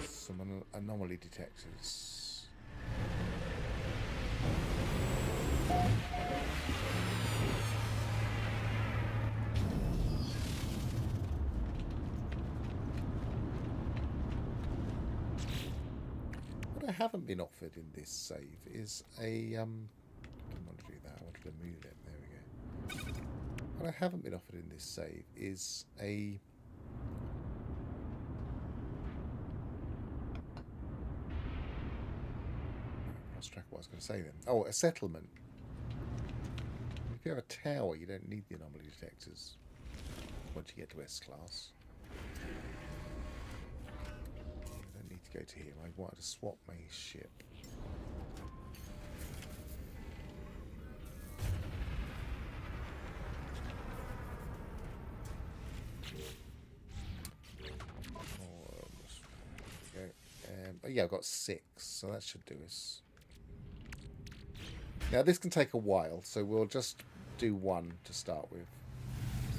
some anomaly detectors. What I haven't been offered in this save is a I didn't want to do that. I wanted to move it. There we go. What I haven't been offered in this save is a lost track of what I was going to say then. Oh, a settlement. If you have a tower, you don't need the anomaly detectors once you get to S-class. I don't need to go to here. I wanted to swap my ship. Oh, yeah, I've got 6, so that should do us. Now, this can take a while, so we'll just do 1 to start with.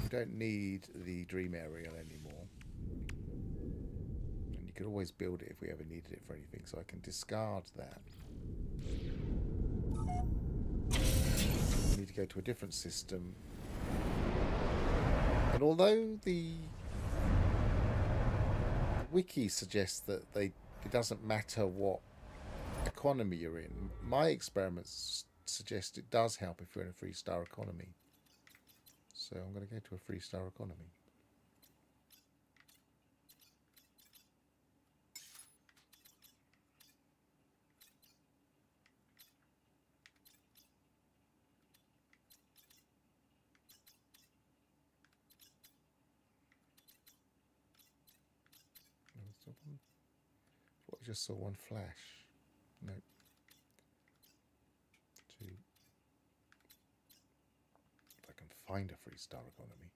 We don't need the dream aerial anymore. And you could always build it if we ever needed it for anything, so I can discard that. I need to go to a different system. And although the wiki suggests that it doesn't matter what economy you're in, my experiments suggest it does help if you're in a 3-star economy. So I'm going to go to a 3-star economy. I just saw one flash. No. 2. If I can find a 3-star economy.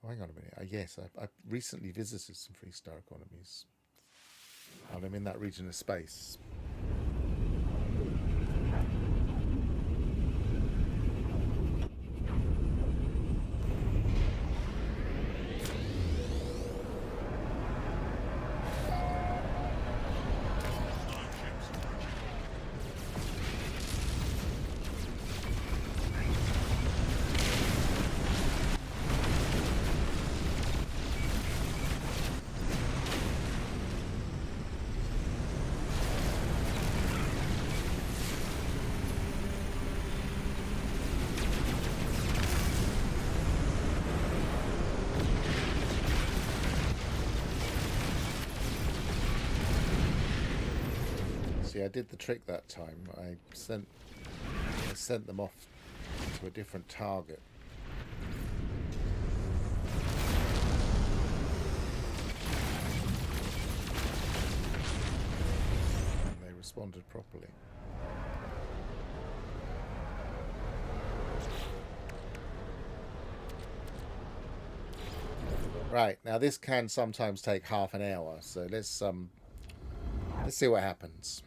Oh, hang on a minute. Yes, I recently visited some 3-star economies. And I'm in that region of space. I did the trick that time. I sent them off to a different target. And they responded properly. Right, now this can sometimes take half an hour, so let's see what happens.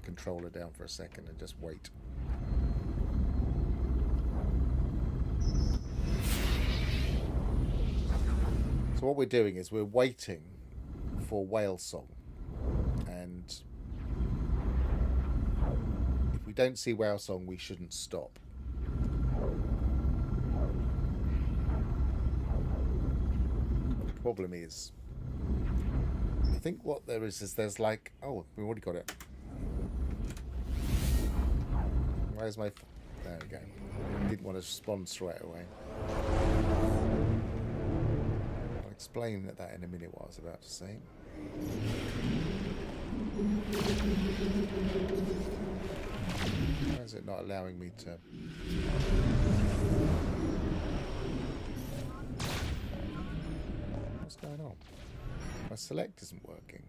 Controller down for a second and just wait. So what we're doing is we're waiting for whale song, and if we don't see whale song, we shouldn't stop. The problem is, I think what there is there's like, oh, we already got it. Where's my... There we go. Didn't want to respond straight away. I'll explain that in a minute what I was about to say. Why is it not allowing me to... going on? My select isn't working.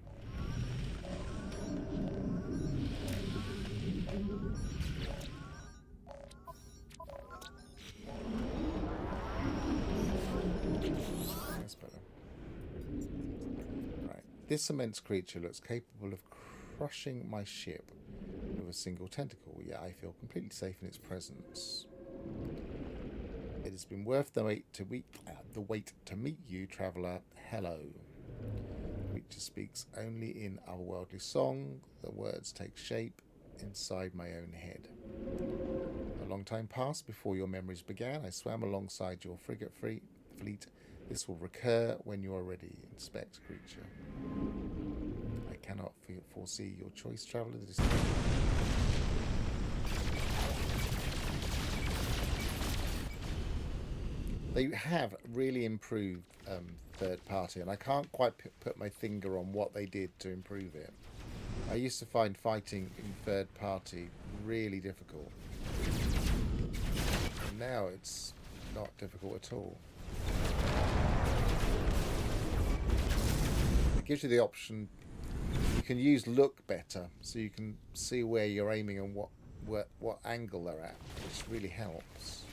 That's better. Right. This immense creature looks capable of crushing my ship with a single tentacle, yet I feel completely safe in its presence. It has been worth the wait to meet you, traveller. Hello. The creature speaks only in otherworldly song. The words take shape inside my own head. A long time passed before your memories began. I swam alongside your frigate fleet. This will recur when you are ready. Inspect creature. I cannot foresee your choice, traveller. They have really improved third party, and I can't quite put my finger on what they did to improve it. I used to find fighting in third party really difficult. And now it's not difficult at all. It gives you the option. You can use look better, so you can see where you're aiming and what angle they're at, which really helps.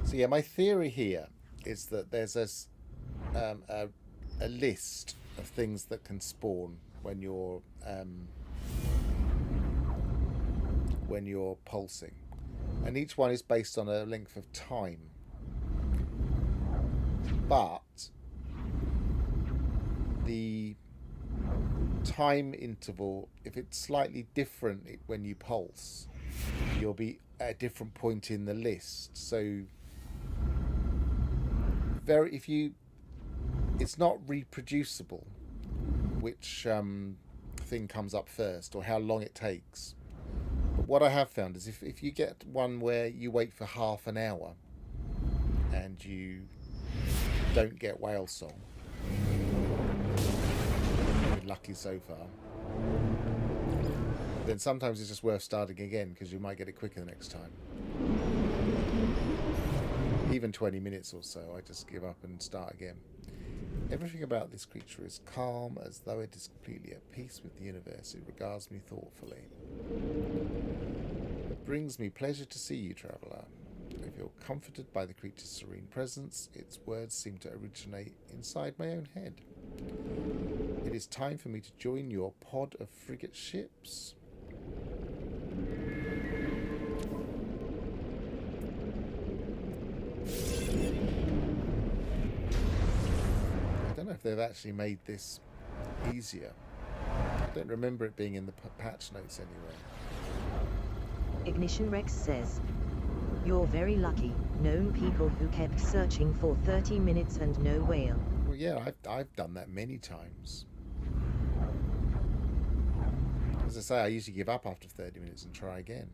So yeah, my theory here is that there's a list of things that can spawn when you're pulsing, and each one is based on a length of time. But the time interval, if it's slightly different when you pulse, you'll be at a different point in the list. So it's not reproducible which thing comes up first or how long it takes. But what I have found is if you get one where you wait for half an hour and you don't get whale song, you've been lucky so far, then sometimes it's just worth starting again because you might get it quicker the next time. Even 20 minutes or so, I just give up and start again. Everything about this creature is calm, as though it is completely at peace with the universe. It regards me thoughtfully. It brings me pleasure to see you, traveller. I feel comforted by the creature's serene presence. Its words seem to originate inside my own head. It is time for me to join your pod of frigate ships. I don't know if they've actually made this easier. I don't remember it being in the patch notes anyway. Ignition Rex says, "You're very lucky, known people who kept searching for 30 minutes and no whale." Well, yeah, I've done that many times. As I say, I usually give up after 30 minutes and try again.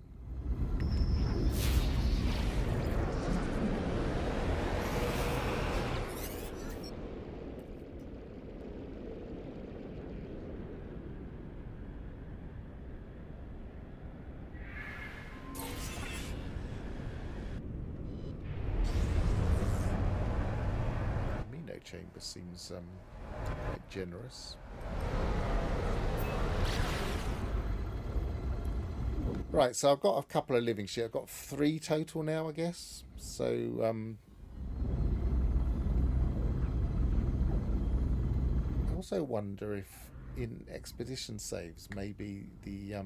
Chamber seems quite generous. Right, so I've got a couple of living ships. I've got 3 total now, I guess. So I also wonder if in expedition saves maybe the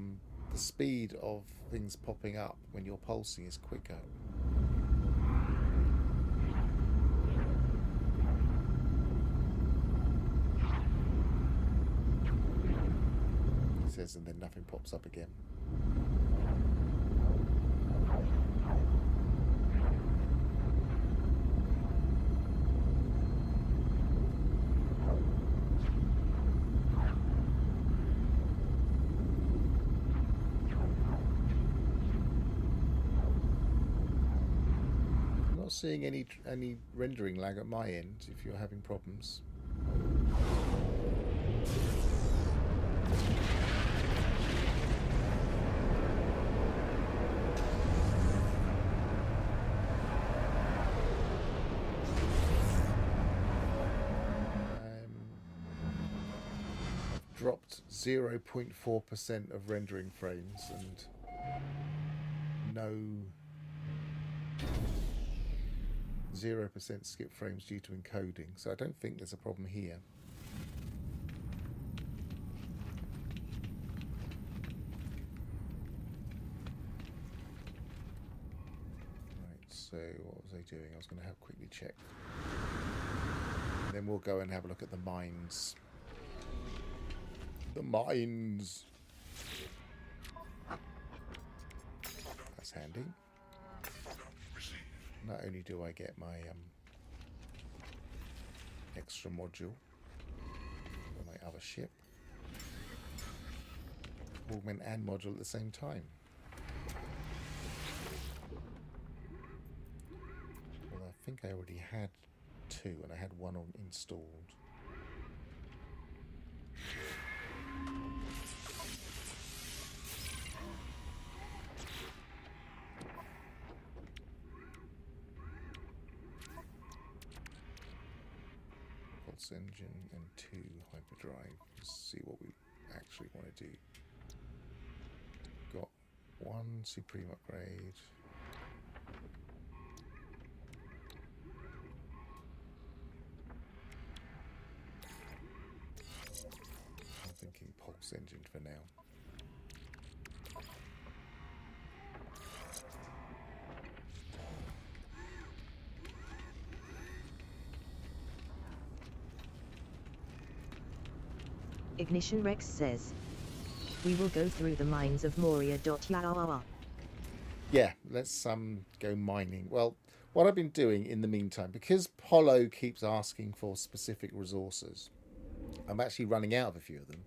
speed of things popping up when you're pulsing is quicker. says, and then nothing pops up again. I'm not seeing any rendering lag at my end if you're having problems. Dropped 0.4% of rendering frames and no 0% skip frames due to encoding, so I don't think there's a problem here. Right, so what was I doing? I was going to have quickly check. And then we'll go and have a look at the mines. The mines. That's handy. Not only do I get my extra module on my other ship, augment and module at the same time. Well, I think I already had two, and I had one installed. Engine and 2 hyperdrive. Let's see what we actually want to do. Got 1 supreme upgrade. I'm thinking pulse engine for now. Ignition Rex says, we will go through the mines of Moria. Yeah, let's go mining. Well, what I've been doing in the meantime, because Polo keeps asking for specific resources, I'm actually running out of a few of them.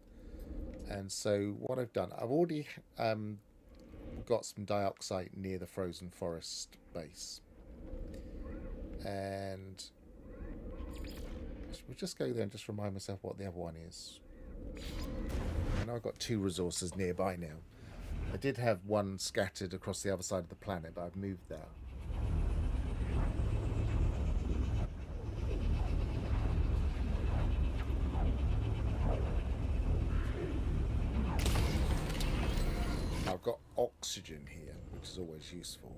And so what I've done, I've already got some dioxide near the frozen forest base. And we'll just go there and just remind myself what the other one is. I know I've got 2 resources nearby now. I did have one scattered across the other side of the planet, but I've moved that. I've got oxygen here, which is always useful.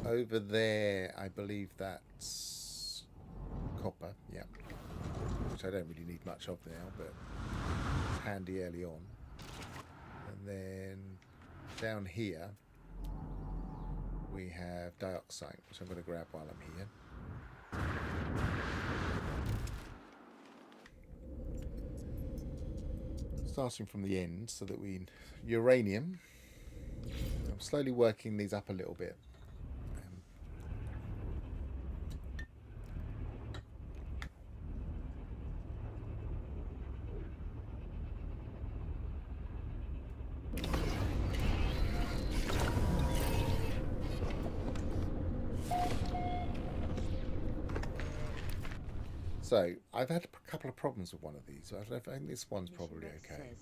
Over there, I believe that's copper, yeah, which I don't really need much of now, but it's handy early on. And then down here, we have dioxide, which I'm going to grab while I'm here. Starting from the end, so that uranium. I'm slowly working these up a little bit. So, I've had a couple of problems with one of these. I think this one's probably okay.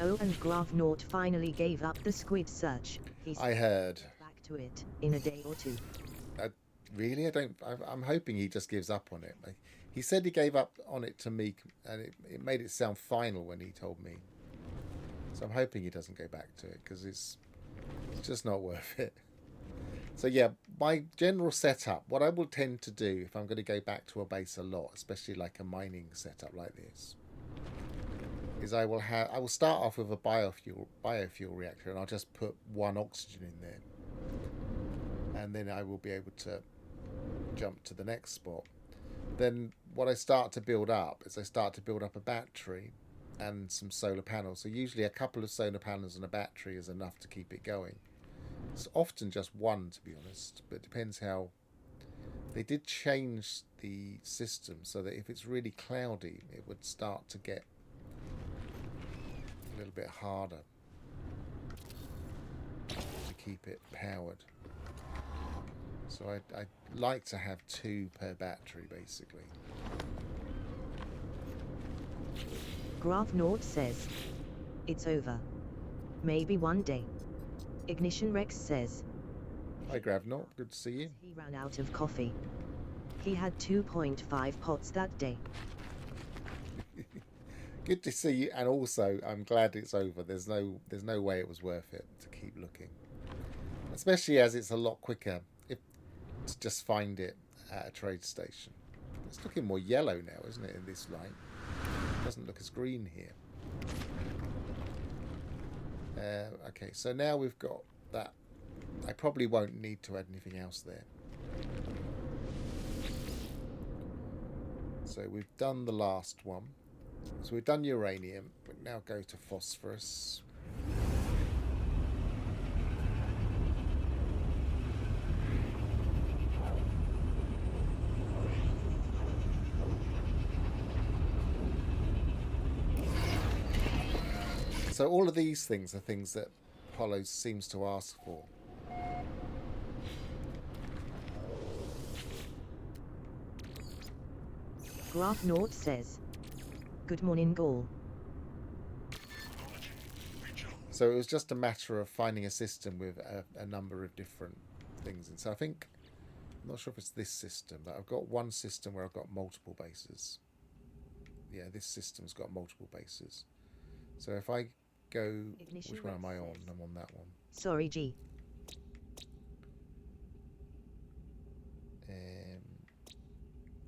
Oh, and Gravnaut finally gave up the squid search. I heard. Back to it in a day or 2. Really? I'm hoping he just gives up on it. He said he gave up on it to me, and it made it sound final when he told me. So I'm hoping he doesn't go back to it, because it's just not worth it. So yeah, my general setup, what I will tend to do if I'm going to go back to a base a lot, especially like a mining setup like this, is I will start off with a biofuel reactor, and I'll just put one oxygen in there, and then I will be able to jump to the next spot. Then what I start to build up is I start to build up a battery and some solar panels. So usually a couple of solar panels and a battery is enough to keep it going. It's often just one, to be honest, but it depends how. They did change the system so that if it's really cloudy, it would start to get a little bit harder to keep it powered. So I like to have 2 per battery, basically. Graph Nord says, it's over. Maybe one day. Ignition Rex says, Hi Gravnort, good to see you. he ran out of coffee. He had 2.5 pots that day. Good to see you, and also I'm glad it's over. There's no way it was worth it to keep looking, especially as it's a lot quicker to just find it at a trade station. It's looking more yellow now, isn't it, in this light? It doesn't look as green here. Okay, so now we've got that. I probably won't need to add anything else there. So we've done the last one. So we've done uranium. We now go to phosphorus. So all of these things are things that Apollo seems to ask for. Graph Nord says, good morning, Gaul. So it was just a matter of finding a system with a number of different things. And so I think, I'm not sure if it's this system, but I've got one system where I've got multiple bases. Yeah, this system's got multiple bases. So if I go, Ignition which one am I on? says, I'm on that one. sorry, G.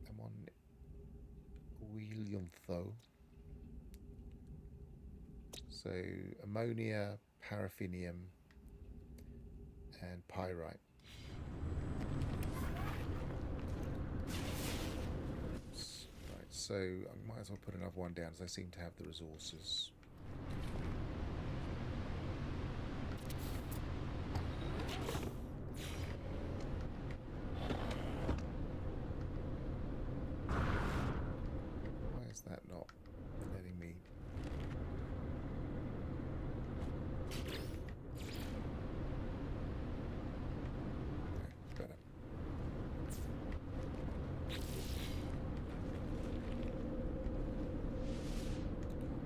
I'm on William though. So ammonia, paraffinium, and pyrite. Right, so I might as well put another one down as I seem to have the resources. Why is that not letting me? Better.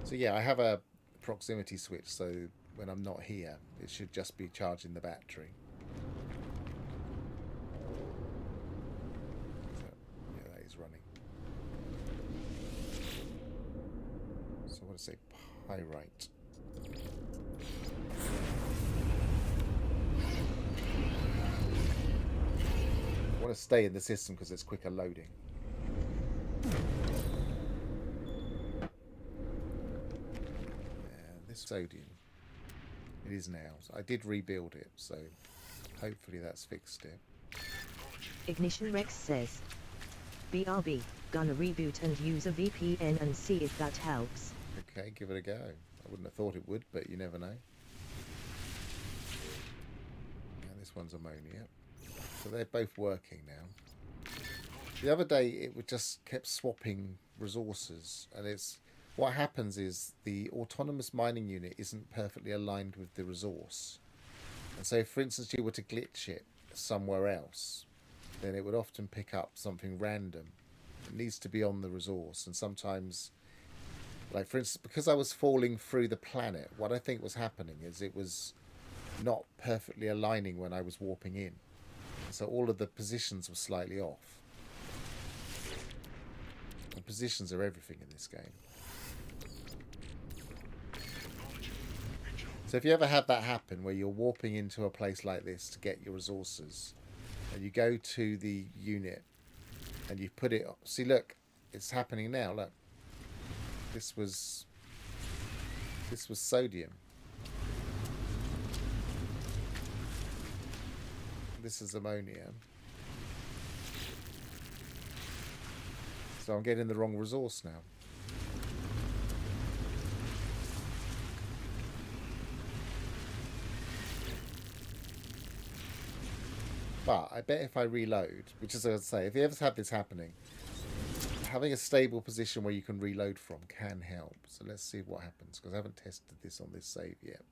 So yeah, I have a proximity switch, so when I'm not here, it should just be charging the battery. So, yeah, that is running. So I want to say pyrite. I want to stay in the system because it's quicker loading. This sodium. It is now. So I did rebuild it, so hopefully that's fixed it. Ignition Rex says, BRB, gonna reboot and use a VPN and see if that helps. Okay, give it a go. I wouldn't have thought it would, but you never know. And this one's ammonia. So they're both working now. The other day it would just kept swapping resources, and it's what happens is the autonomous mining unit isn't perfectly aligned with the resource. And so if, for instance, you were to glitch it somewhere else, then it would often pick up something random. It needs to be on the resource, and sometimes, like for instance, because I was falling through the planet, what I think was happening is it was not perfectly aligning when I was warping in. So all of the positions were slightly off. And positions are everything in this game. So if you ever had that happen where you're warping into a place like this to get your resources, and you go to the unit and you put it, see look, it's happening now, look. This was This was sodium. This is ammonia. So I'm getting the wrong resource now. But I bet if I reload, which is, as I say, if you ever have this happening, having a stable position where you can reload from can help. So let's see what happens, because I haven't tested this on this save yet.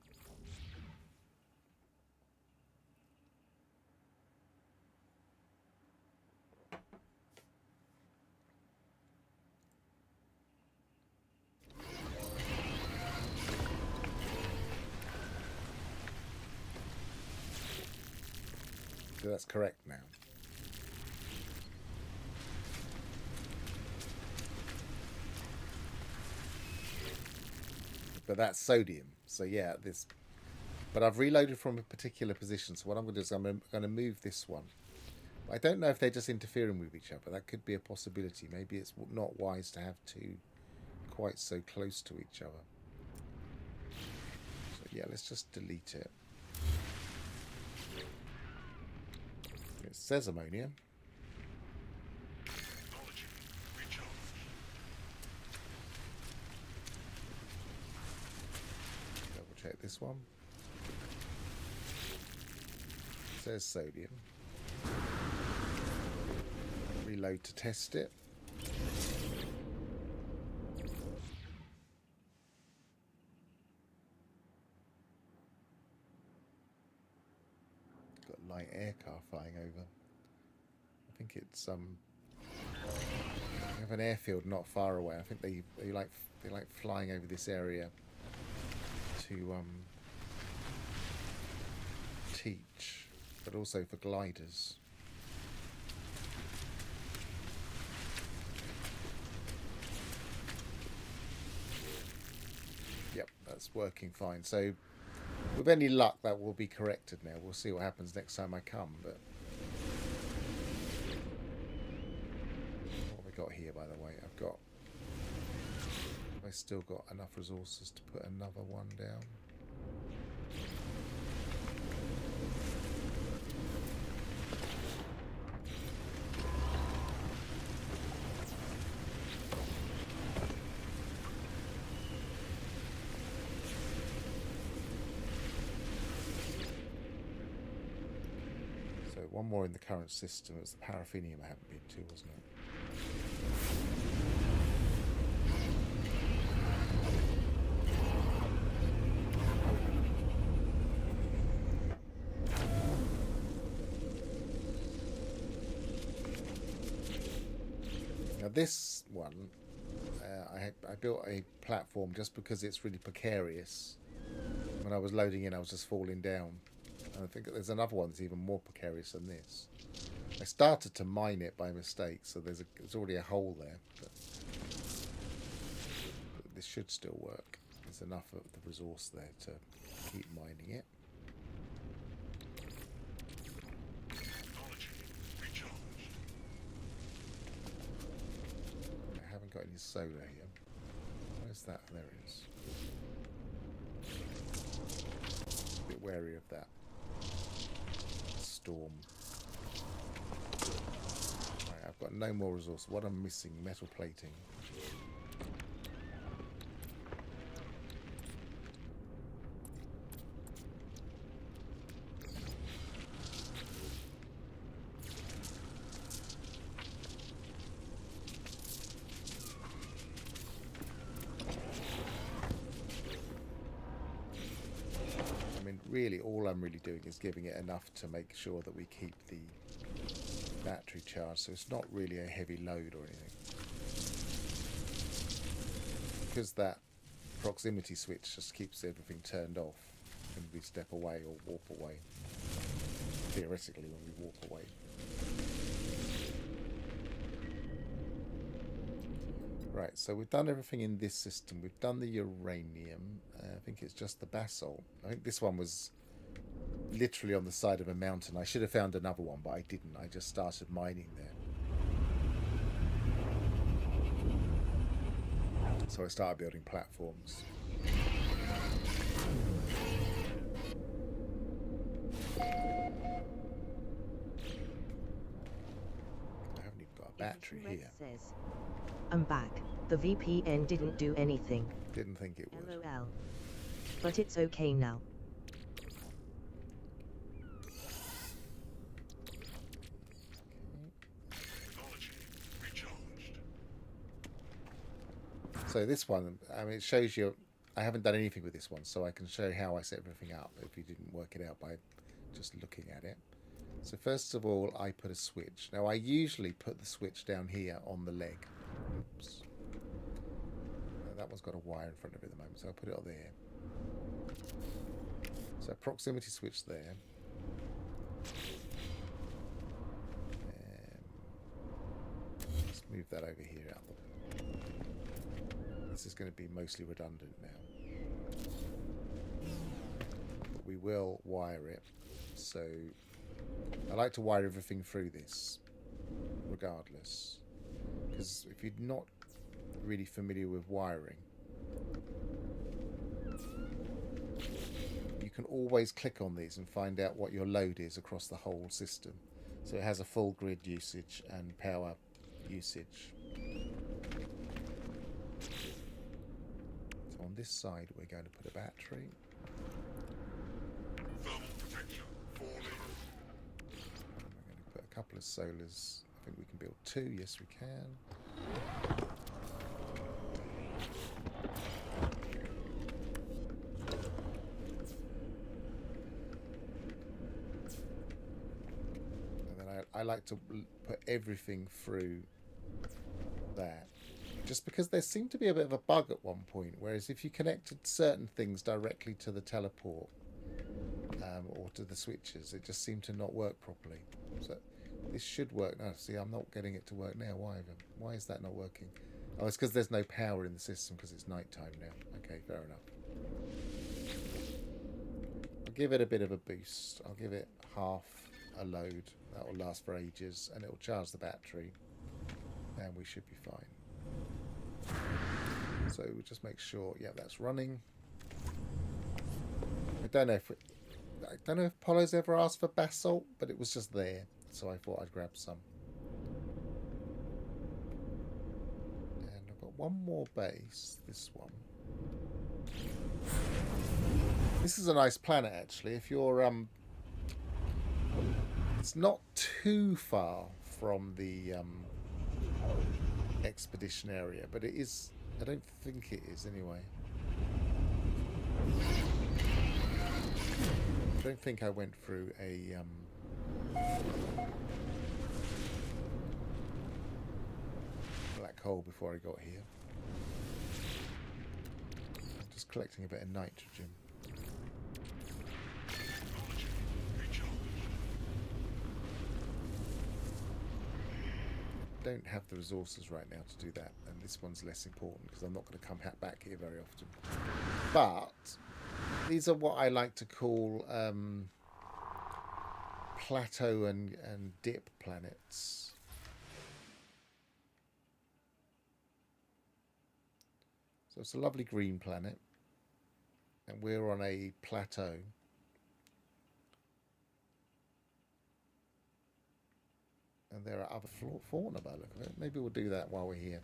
So that's correct now. But that's sodium. So yeah, this. But I've reloaded from a particular position. So what I'm going to do is I'm going to move this one. I don't know if they're just interfering with each other. That could be a possibility. Maybe it's not wise to have two quite so close to each other. So yeah, let's just delete it. It says ammonia. Double check this one. It says sodium. Reload to test it. Got a light air car flying over. I think it's we have an airfield not far away. I think they like flying over this area to teach, but also for gliders. Yep, that's working fine. So with any luck, that will be corrected now. We'll see what happens next time I come. But what have I got here, by the way? Have I still got enough resources to put another one down? So one more in the current system. It was the paraffinium I haven't been to, wasn't it? Now this one, I built a platform just because it's really precarious. When I was loading in, I was just falling down. And I think there's another one that's even more precarious than this. I started to mine it by mistake, so there's already a hole there. But this should still work. There's enough of the resource there to keep mining it. I haven't got any solar here. Where's that? There it is. A bit wary of that storm. Right, I've got no more resource. What I'm missing, metal plating. Really, all I'm really doing is giving it enough to make sure that we keep the battery charged, so it's not really a heavy load or anything. Because that proximity switch just keeps everything turned off when we step away or warp away. Theoretically, when we warp away. Right, so we've done everything in this system. We've done the uranium. I think it's just the basalt. I think this one was literally on the side of a mountain. I should have found another one, but I didn't. I just started mining there. So I started building platforms. I haven't even got a battery here. Says, I'm back. The VPN didn't do anything. Didn't think it would. LOL. But it's okay now. So this one, I mean, it shows you, I haven't done anything with this one, so I can show you how I set everything up if you didn't work it out by just looking at it. So first of all, I put a switch. Now I usually put the switch down here on the leg. Oops. That one's got a wire in front of it at the moment, so I'll put it on there. So proximity switch there. Let's move that over here out. This is going to be mostly redundant now. But we will wire it. So I like to wire everything through this regardless. Because if you're not really familiar with wiring, you can always click on these and find out what your load is across the whole system. So it has a full grid usage and power usage. So on this side we're going to put a battery. We're going to put a couple of solars. I think we can build 2. Yes, we can. I like to put everything through that, just because there seemed to be a bit of a bug at one point, whereas if you connected certain things directly to the teleport or to the switches, it just seemed to not work properly. So this should work now. See, I'm not getting it to work now. Why is that not working? Oh, it's because there's no power in the system because it's night time now. Okay, fair enough. I'll give it a bit of a boost. I'll give it half a load. That will last for ages, and it will charge the battery, and we should be fine. So we'll just make sure, yeah, that's running. I don't know if Apollo's ever asked for basalt, but it was just there, so I thought I'd grab some. And I've got one more base, this one. This is a nice planet, actually. If you're it's not too far from the expedition area, but it is. I don't think it is anyway. I don't think I went through a black hole before I got here. I'm just collecting a bit of nitrogen. Don't have the resources right now to do that, and this one's less important because I'm not going to come back here very often. But these are what I like to call plateau and dip planets. So it's a lovely green planet, and we're on a plateau. And there are other fauna by the look of it. Maybe we'll do that while we're here.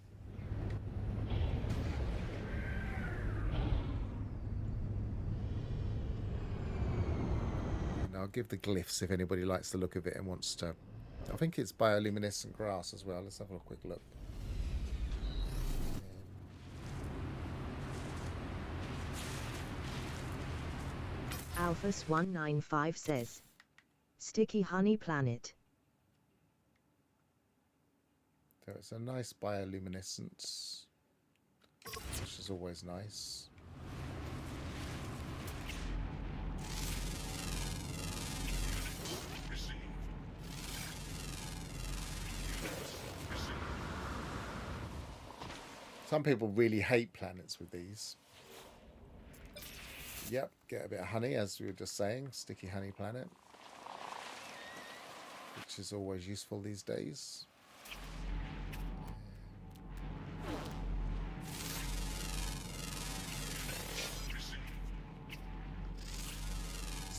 And I'll give the glyphs if anybody likes the look of it and wants to. I think it's bioluminescent grass as well. Let's have a quick look. Alphas195 says, Sticky Honey Planet. So it's a nice bioluminescence, which is always nice. Some people really hate planets with these. Yep, get a bit of honey, as we were just saying, sticky honey planet, which is always useful these days.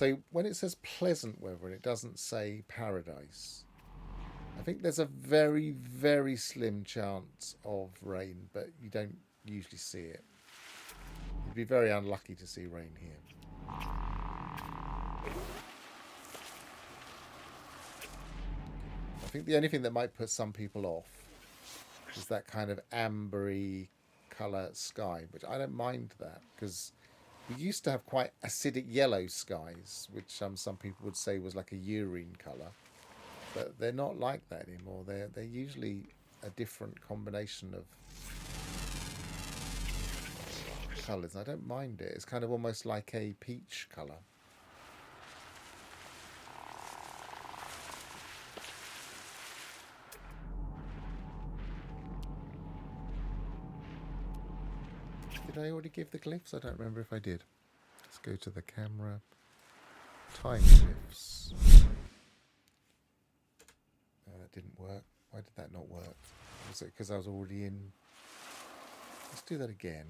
So when it says pleasant weather and it doesn't say paradise, I think there's a very, very slim chance of rain, but you don't usually see it. You'd be very unlucky to see rain here. I think the only thing that might put some people off is that kind of ambery colour sky, which I don't mind that, because we used to have quite acidic yellow skies, which some people would say was like a urine colour, but they're not like that anymore. They're usually a different combination of colours. I don't mind it. It's kind of almost like a peach colour. Did I already give the glyphs? I don't remember if I did. Let's go to the camera. Time glyphs. That didn't work. Why did that not work? Was it because I was already in? Let's do that again.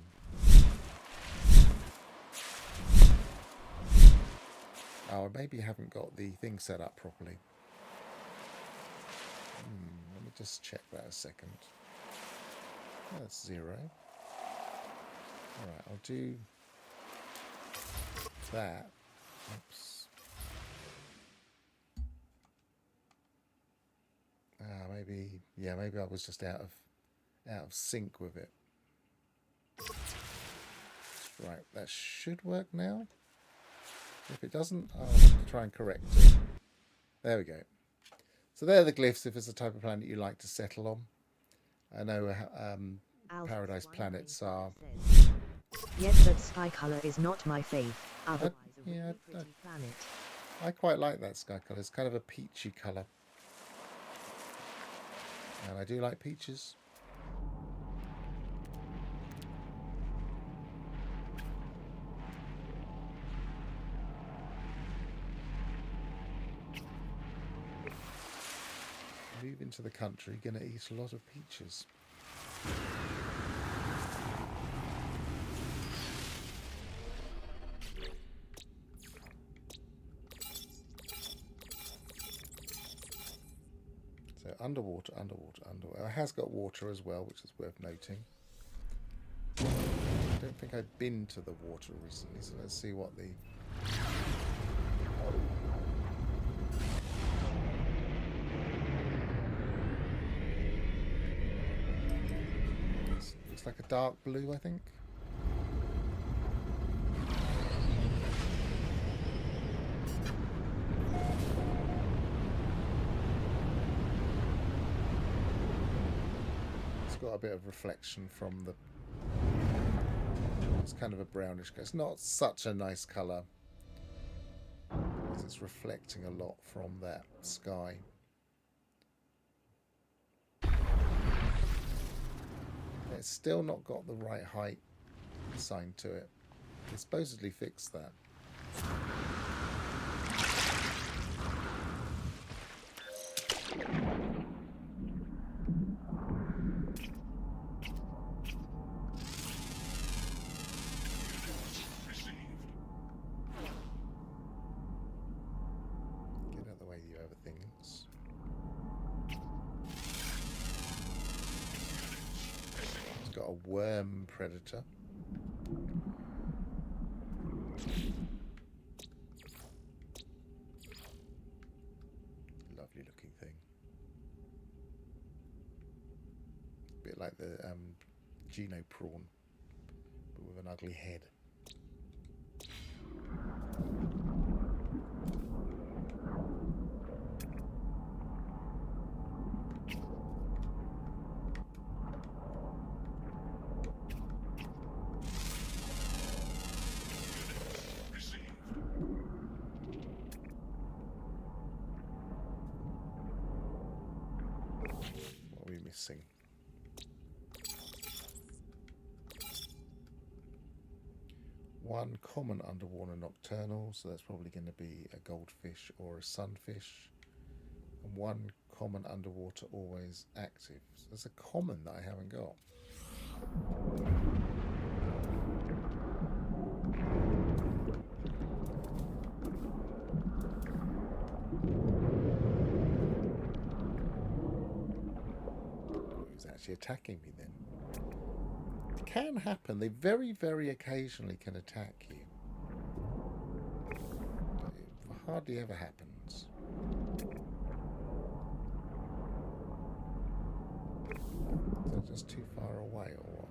Oh, maybe you haven't got the thing set up properly. Let me just check that a second. That's 0. Alright, I'll do that. Oops. Maybe I was just out of sync with it. Right, that should work now. If it doesn't, I'll try and correct it. There we go. So there are the glyphs if it's the type of planet you like to settle on. I know paradise planets are... Yes, that sky colour is not my fave. Otherwise, a really pretty planet. I quite like that sky colour. It's kind of a peachy colour. And I do like peaches. Move into the country, gonna eat a lot of peaches. So underwater. It has got water as well, which is worth noting. I don't think I've been to the water recently, so let's see what the... Looks like a dark blue, I think. It's got a bit of reflection from the... It's kind of a brownish colour. It's not such a nice colour, because it's reflecting a lot from that sky. It's still not got the right height assigned to it. They supposedly fixed that. Get out of the way, you other things. Got a worm predator. Lovely looking thing. A bit like the Geno prawn, but with an ugly head. Missing. One common underwater nocturnal, so that's probably going to be a goldfish or a sunfish. And one common underwater always active. So there's a common that I haven't got. actually attacking me then. It can happen. They very, very occasionally can attack you. It hardly ever happens. They're just too far away or what?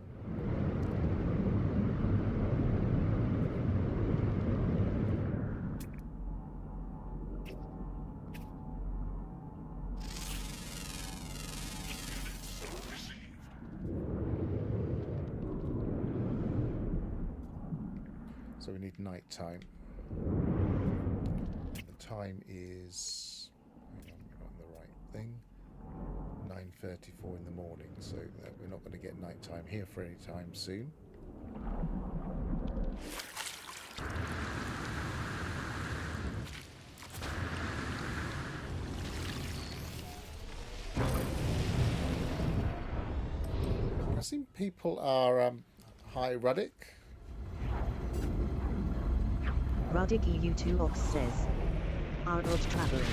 So we need night time. The time is, hang on, we're on the right thing. 9:34 in the morning, so we're not going to get night time here for any time soon. I think people are hi Ruddick. Ruddick EU2 says, "Our odd travelers."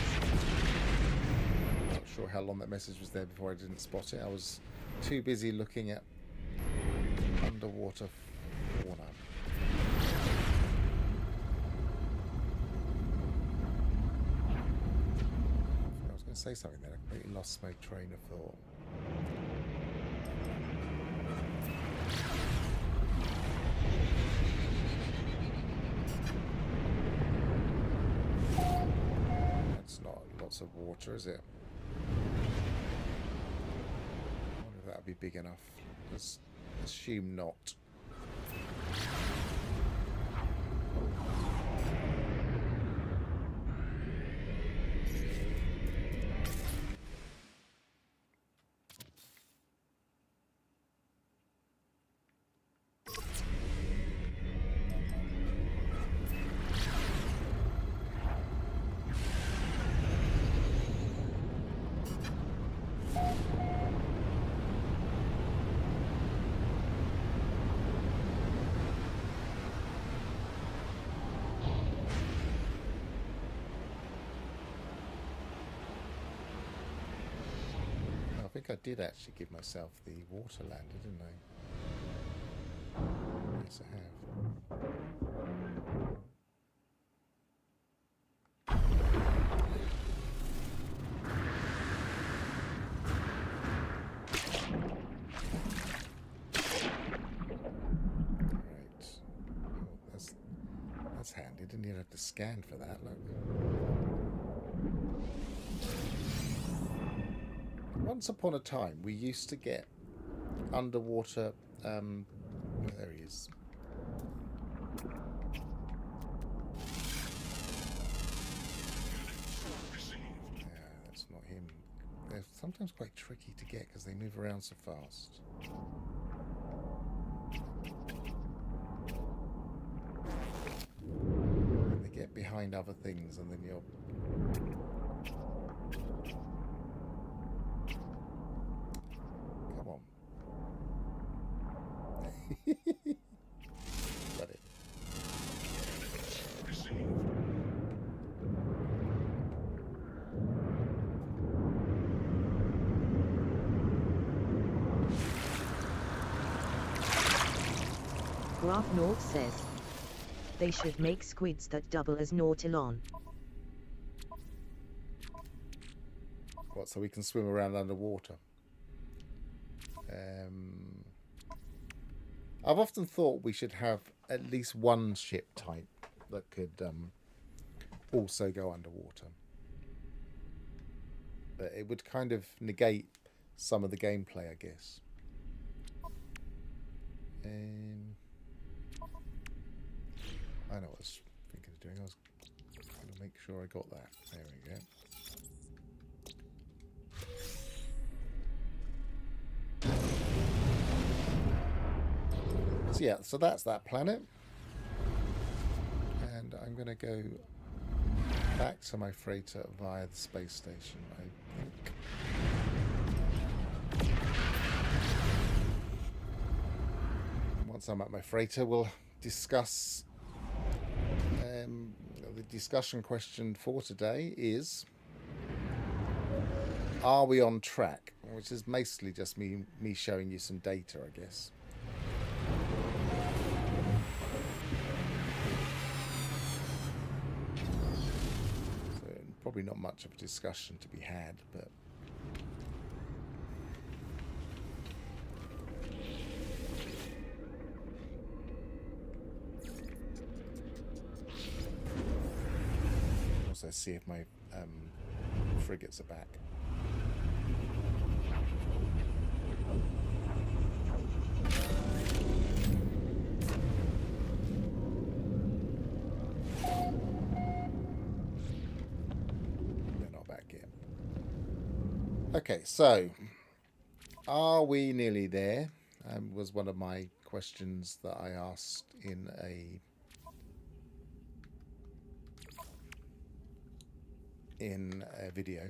Not sure how long that message was there before I didn't spot it. I was too busy looking at underwater fauna. I was going to say something then. I completely lost my train of thought. That's not lots of water, is it? I wonder if that would be big enough. Let's assume not. I think I did actually give myself the water lander, didn't I? Yes, I have. Right. Oh, that's handy. Didn't even have to scan for that. Look. Once upon a time, we used to get underwater. There he is. Yeah, that's not him. They're sometimes quite tricky to get because they move around so fast. And they get behind other things, and then you're. Come on. Got it. Graph North says, "They should make squids that double as Nautilon." What, so we can swim around underwater? I've often thought we should have at least one ship type that could also go underwater. But it would kind of negate some of the gameplay, I guess. I know what I was thinking of doing. I was going to make sure I got that. There we go. So yeah, so that's that planet. And I'm going to go back to my freighter via the space station, I think. Once I'm at my freighter, we'll discuss. The discussion question for today is: are we on track? Which is basically just me showing you some data, I guess. So probably not much of a discussion to be had, but also see if my frigates are back. They're not back yet. Okay, so are we nearly there? Was one of my questions that I asked in a video.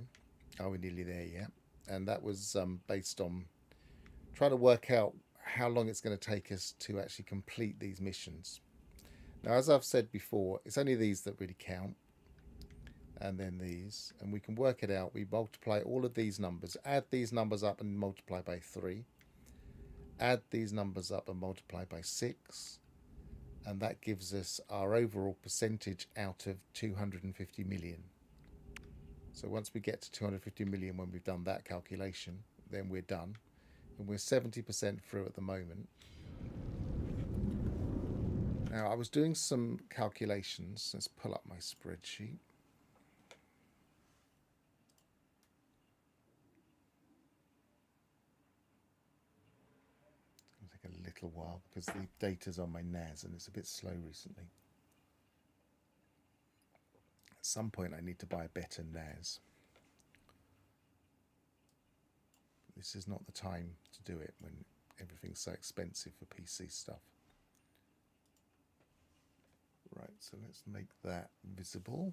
Are we nearly there yet? And that was based on trying to work out how long it's going to take us to actually complete these missions. Now, as I've said before, it's only these that really count, and then these, and we can work it out. We multiply all of these numbers, add these numbers up and multiply by 3, add these numbers up and multiply by 6, and that gives us our overall percentage out of 250 million. So once we get to 250 million, when we've done that calculation, then we're done. And we're 70% through at the moment. Now, I was doing some calculations. Let's pull up my spreadsheet. It'll take a little while because the data's on my NAS and it's a bit slow recently. At some point, I need to buy a better NAS. This is not the time to do it when everything's so expensive for PC stuff. Right, so let's make that visible.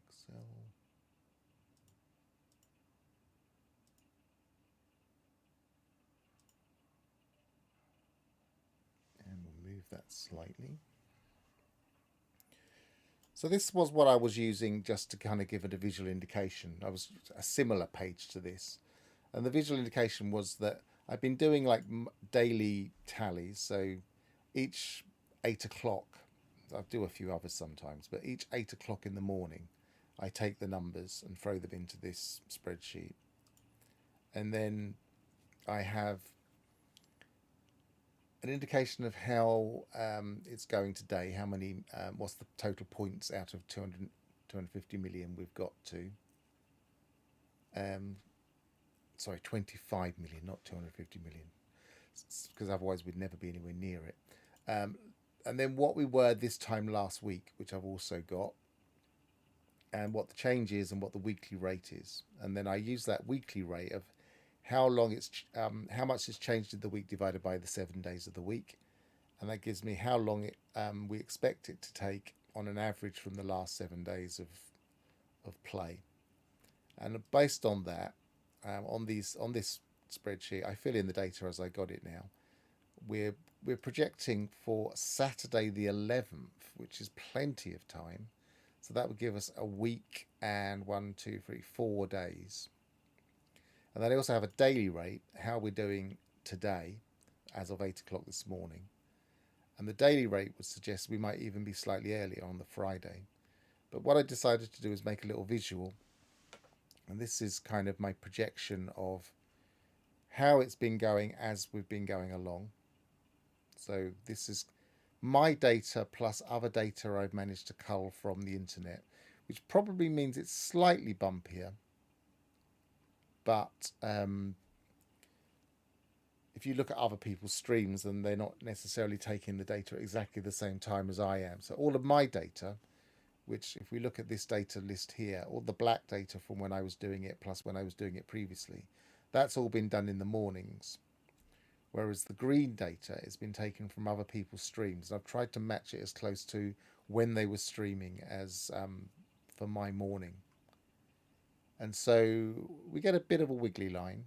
Excel. And we'll move that slightly. So this was what I was using just to kind of give it a visual indication. I was a similar page to this. And the visual indication was that I've been doing like daily tallies. So each 8 o'clock, I do a few others sometimes, but each 8 o'clock in the morning, I take the numbers and throw them into this spreadsheet. And then I have an indication of how it's going today, how many, what's the total points out of 250 million we've got to. Sorry, 25 million, not 250 million, because otherwise we'd never be anywhere near it. And then what we were this time last week, which I've also got, and what the change is and what the weekly rate is. And then I use that weekly rate of how long it's how much it's changed in the week divided by the 7 days of the week, and that gives me how long it we expect it to take on an average from the last 7 days of play. And based on that, on this spreadsheet, I fill in the data as I got it now. We're projecting for Saturday the 11th, which is plenty of time. So that would give us a week and 4 days. And then I also have a daily rate, how we're doing today, as of 8 o'clock this morning. And the daily rate would suggest we might even be slightly earlier on the Friday. But what I decided to do is make a little visual. And this is kind of my projection of how it's been going as we've been going along. So this is my data plus other data I've managed to cull from the internet, which probably means it's slightly bumpier. But if you look at other people's streams, then they're not necessarily taking the data at exactly the same time as I am. So all of my data, which if we look at this data list here, all the black data from when I was doing it plus when I was doing it previously, that's all been done in the mornings. Whereas the green data has been taken from other people's streams. And I've tried to match it as close to when they were streaming as for my morning. And so we get a bit of a wiggly line,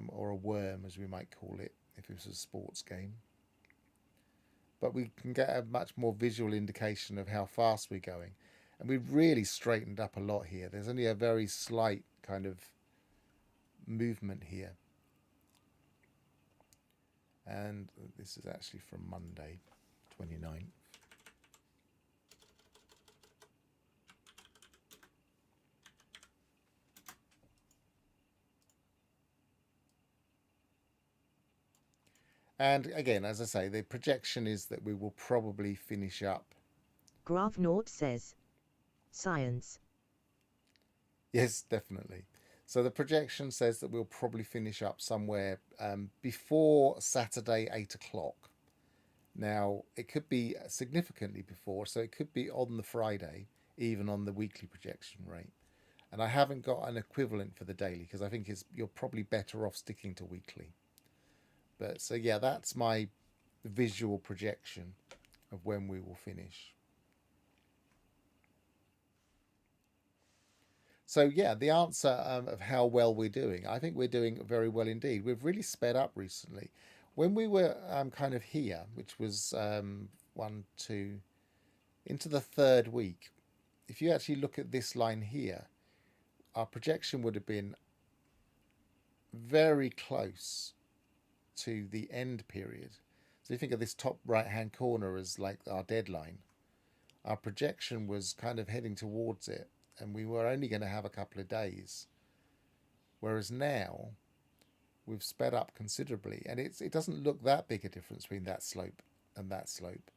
or a worm as we might call it if it was a sports game. but we can get a much more visual indication of how fast we're going. And we've really straightened up a lot here. There's only a very slight kind of movement here. And this is actually from Monday, 29th. And again, as I say, the projection is that we will probably finish up. Graph says, science. Yes, definitely. So the projection says that we'll probably finish up somewhere before Saturday, 8 o'clock. Now, it could be significantly before, so it could be on the Friday, even on the weekly projection rate. And I haven't got an equivalent for the daily because I think you're probably better off sticking to weekly. But so yeah, that's my visual projection of when we will finish. So yeah, the answer of how well we're doing, I think we're doing very well indeed. We've really sped up recently. When we were kind of here, which was 1, 2, into the third week, if you actually look at this line here, our projection would have been very close to the end period. So you think of this top right hand corner as like our deadline. Our projection was kind of heading towards it, and we were only going to have a couple of days. Whereas now we've sped up considerably, and it doesn't look that big a difference between that slope and that slope,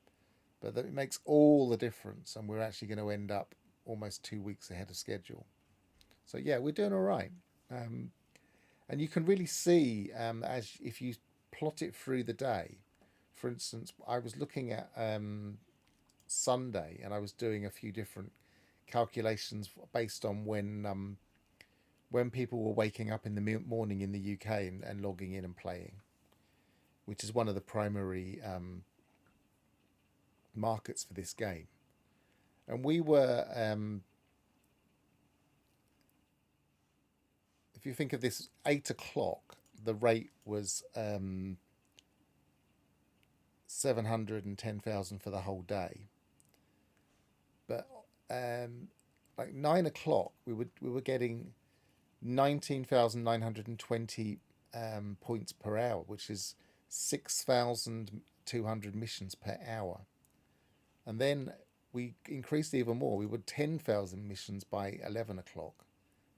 but it makes all the difference, and we're actually going to end up almost 2 weeks ahead of schedule. So yeah, we're doing all right. And you can really see as if you plot it through the day. For instance, I was looking at Sunday, and I was doing a few different calculations based on when people were waking up in the morning in the UK and logging in and playing, which is one of the primary markets for this game. And we were, if you think of this, 8 o'clock, the rate was 710,000 for the whole day. But like 9 o'clock, we were getting 19,920 points per hour, which is 6,200 missions per hour. And then we increased even more. We were 10,000 missions by 11 o'clock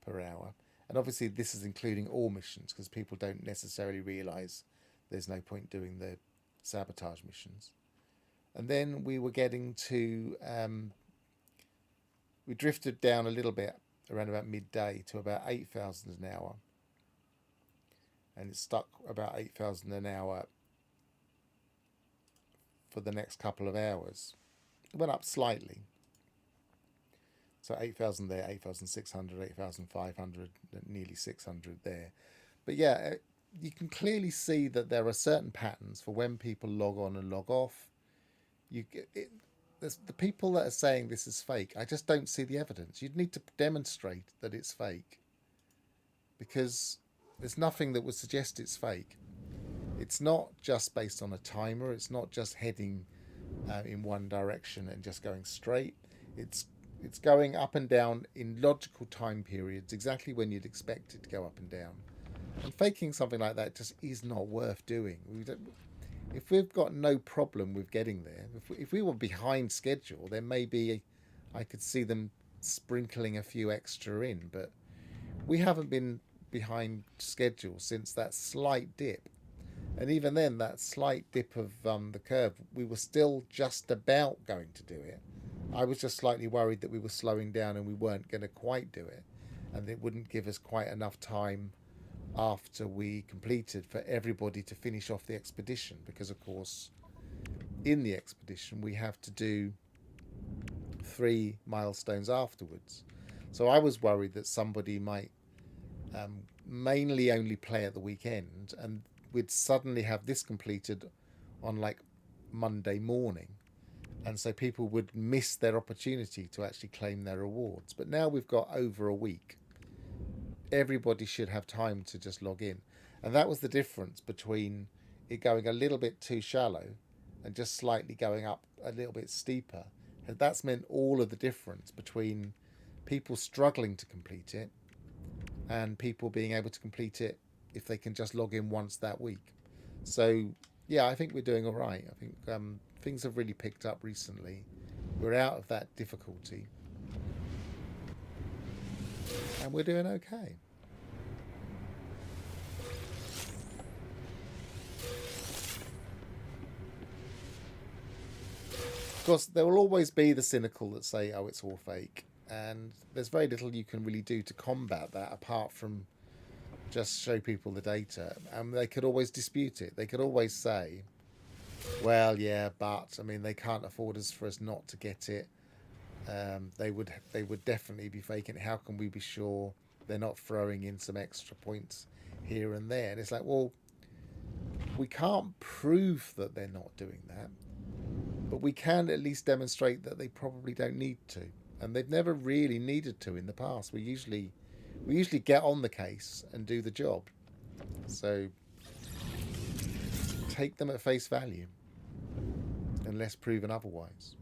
per hour. And obviously this is including all missions, because people don't necessarily realise there's no point doing the sabotage missions. And then we were getting to, we drifted down a little bit around about midday to about 8,000 an hour. And it stuck about 8,000 an hour for the next couple of hours. It went up slightly. So 8,000 there, 8,600, 8,500, nearly 600 there. But yeah, you can clearly see that there are certain patterns for when people log on and log off. There's the people that are saying this is fake. I just don't see the evidence. You'd need to demonstrate that it's fake, because there's nothing that would suggest it's fake. It's not just based on a timer. It's not just heading in one direction and just going straight. It's going up and down in logical time periods, exactly when you'd expect it to go up and down. And faking something like that just is not worth doing. If we've got no problem with getting there, if we were behind schedule, then maybe I could see them sprinkling a few extra in. But we haven't been behind schedule since that slight dip. And even then, that slight dip of the curve, we were still just about going to do it. I was just slightly worried that we were slowing down and we weren't going to quite do it, and it wouldn't give us quite enough time after we completed for everybody to finish off the expedition, because of course in the expedition we have to do 3 milestones afterwards. So I was worried that somebody might mainly only play at the weekend, and we'd suddenly have this completed on like Monday morning, and so people would miss their opportunity to actually claim their rewards. But now we've got over a week. Everybody should have time to just log in. And that was the difference between it going a little bit too shallow and just slightly going up a little bit steeper. And that's meant all of the difference between people struggling to complete it and people being able to complete it if they can just log in once that week. So yeah, I think we're doing all right. I think things have really picked up recently. We're out of that difficulty and we're doing okay. Of course, there will always be the cynical that say, oh, it's all fake. And there's very little you can really do to combat that apart from just show people the data. And they could always dispute it. They could always say, well, yeah, but, I mean, they can't afford us for us not to get it. They would definitely be faking it. How can we be sure they're not throwing in some extra points here and there? And it's like, well, we can't prove that they're not doing that. But we can at least demonstrate that they probably don't need to, and they've never really needed to in the past. We usually get on the case and do the job. So take them at face value, unless proven otherwise.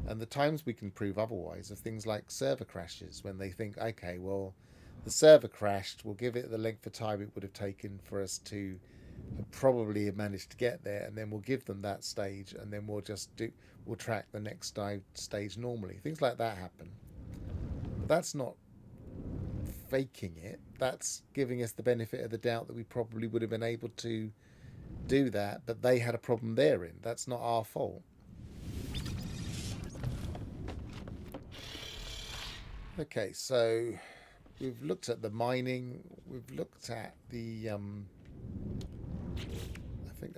And the times we can prove otherwise are things like server crashes, when they think, okay, well, the server crashed, we'll give it the length of time it would have taken for us to probably have managed to get there, and then we'll give them that stage, and then we'll track the next stage normally. Things like that happen. But that's not faking it. That's giving us the benefit of the doubt that we probably would have been able to do that, but they had a problem therein. That's not our fault. Okay, so we've looked at the mining. We've looked at the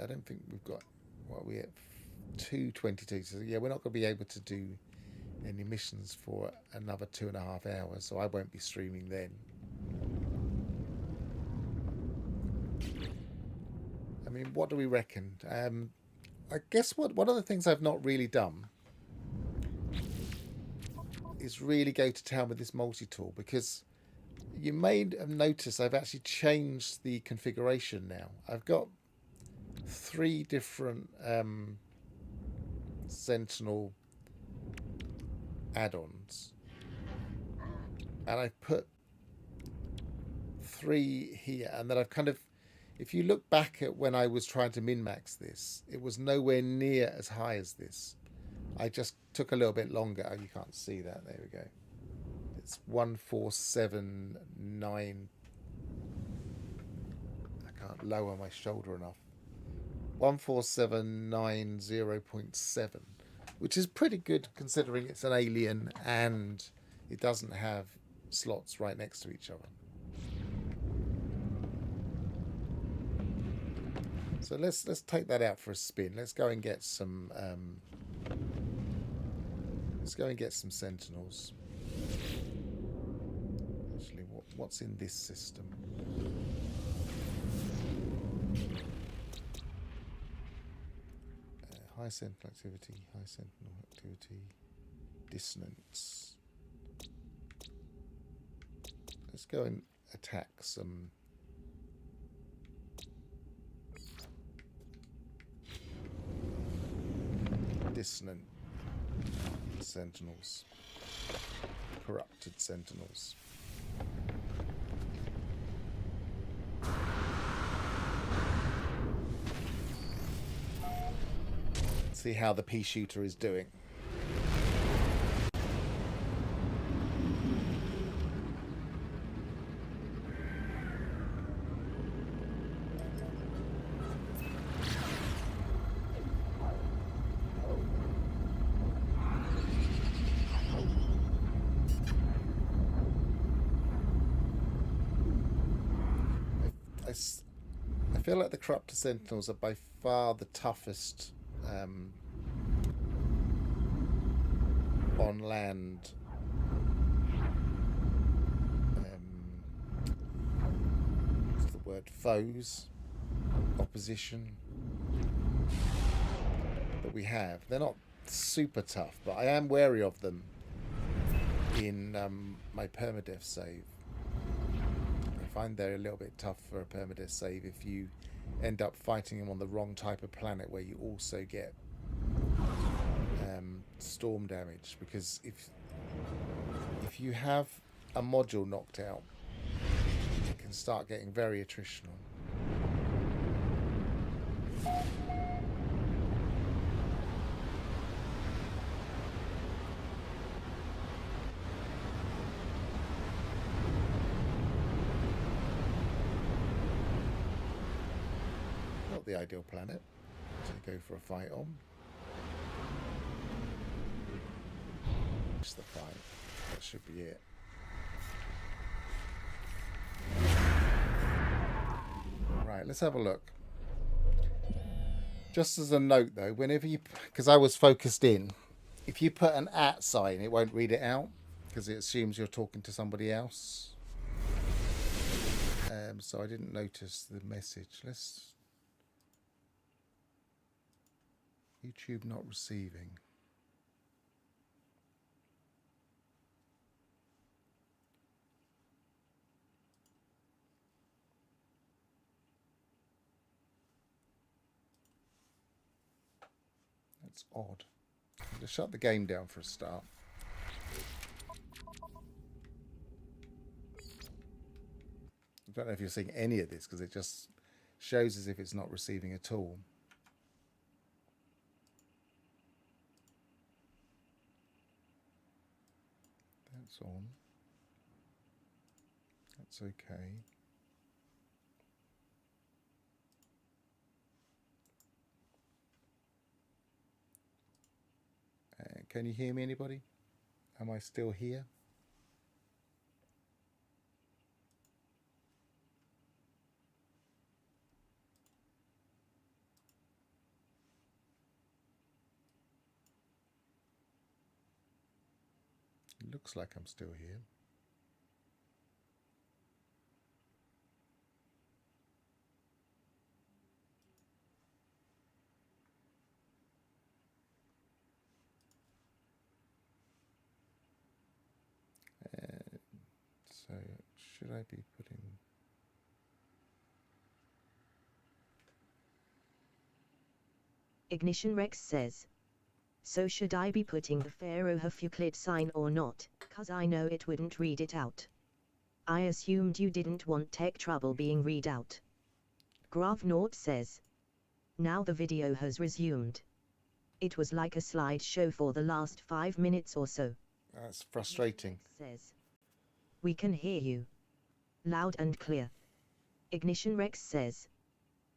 I don't think we've got, what are we at, 2:22. So yeah, we're not going to be able to do any missions for another 2.5 hours, so I won't be streaming then. I mean, what do we reckon? I guess one of the things I've not really done is really go to town with this multi-tool, because you may have noticed I've actually changed the configuration now. I've got 3 different Sentinel add-ons, and I've put 3 here, and then I've kind of, if you look back at when I was trying to min-max this, it was nowhere near as high as this. I just took a little bit longer. Oh, you can't see that. There we go. It's 1479. I can't lower my shoulder enough. 14790.7, which is pretty good considering it's an alien and it doesn't have slots right next to each other. So let's take that out for a spin. Let's go and get some sentinels. Actually, what's in this system? High sentinel activity, dissonance. Let's go and attack some dissonant sentinels, corrupted sentinels. See how the pea shooter is doing. I feel like the corrupted sentinels are by far the toughest on land what's the word, foes, opposition that we have. They're not super tough, but I am wary of them in my permadeath save. If find they're a little bit tough for a permadeath save if you end up fighting them on the wrong type of planet where you also get storm damage, because if you have a module knocked out, it can start getting very attritional. Not the ideal planet to go for a fight on. Just the fight. That should be it. Right, let's have a look. Just as a note though, whenever you, because I was focused in, if you put an @ sign, it won't read it out because it assumes you're talking to somebody else. So I didn't notice the message. Let's YouTube not receiving. That's odd. I'll just shut the game down for a start. I don't know if you're seeing any of this because it just shows as if it's not receiving at all. That's on. That's okay. Can you hear me, anybody? Am I still here? It looks like I'm still here. So should I be putting... Ignition Rex says, so should I be putting the Pharaoh Hafuklit sign or not, cause I know it wouldn't read it out. I assumed you didn't want tech trouble being read out. Gravnaut says, now the video has resumed. It was like a slideshow for the last 5 minutes or so. That's frustrating. Says, we can hear you. Loud and clear. Ignition Rex says,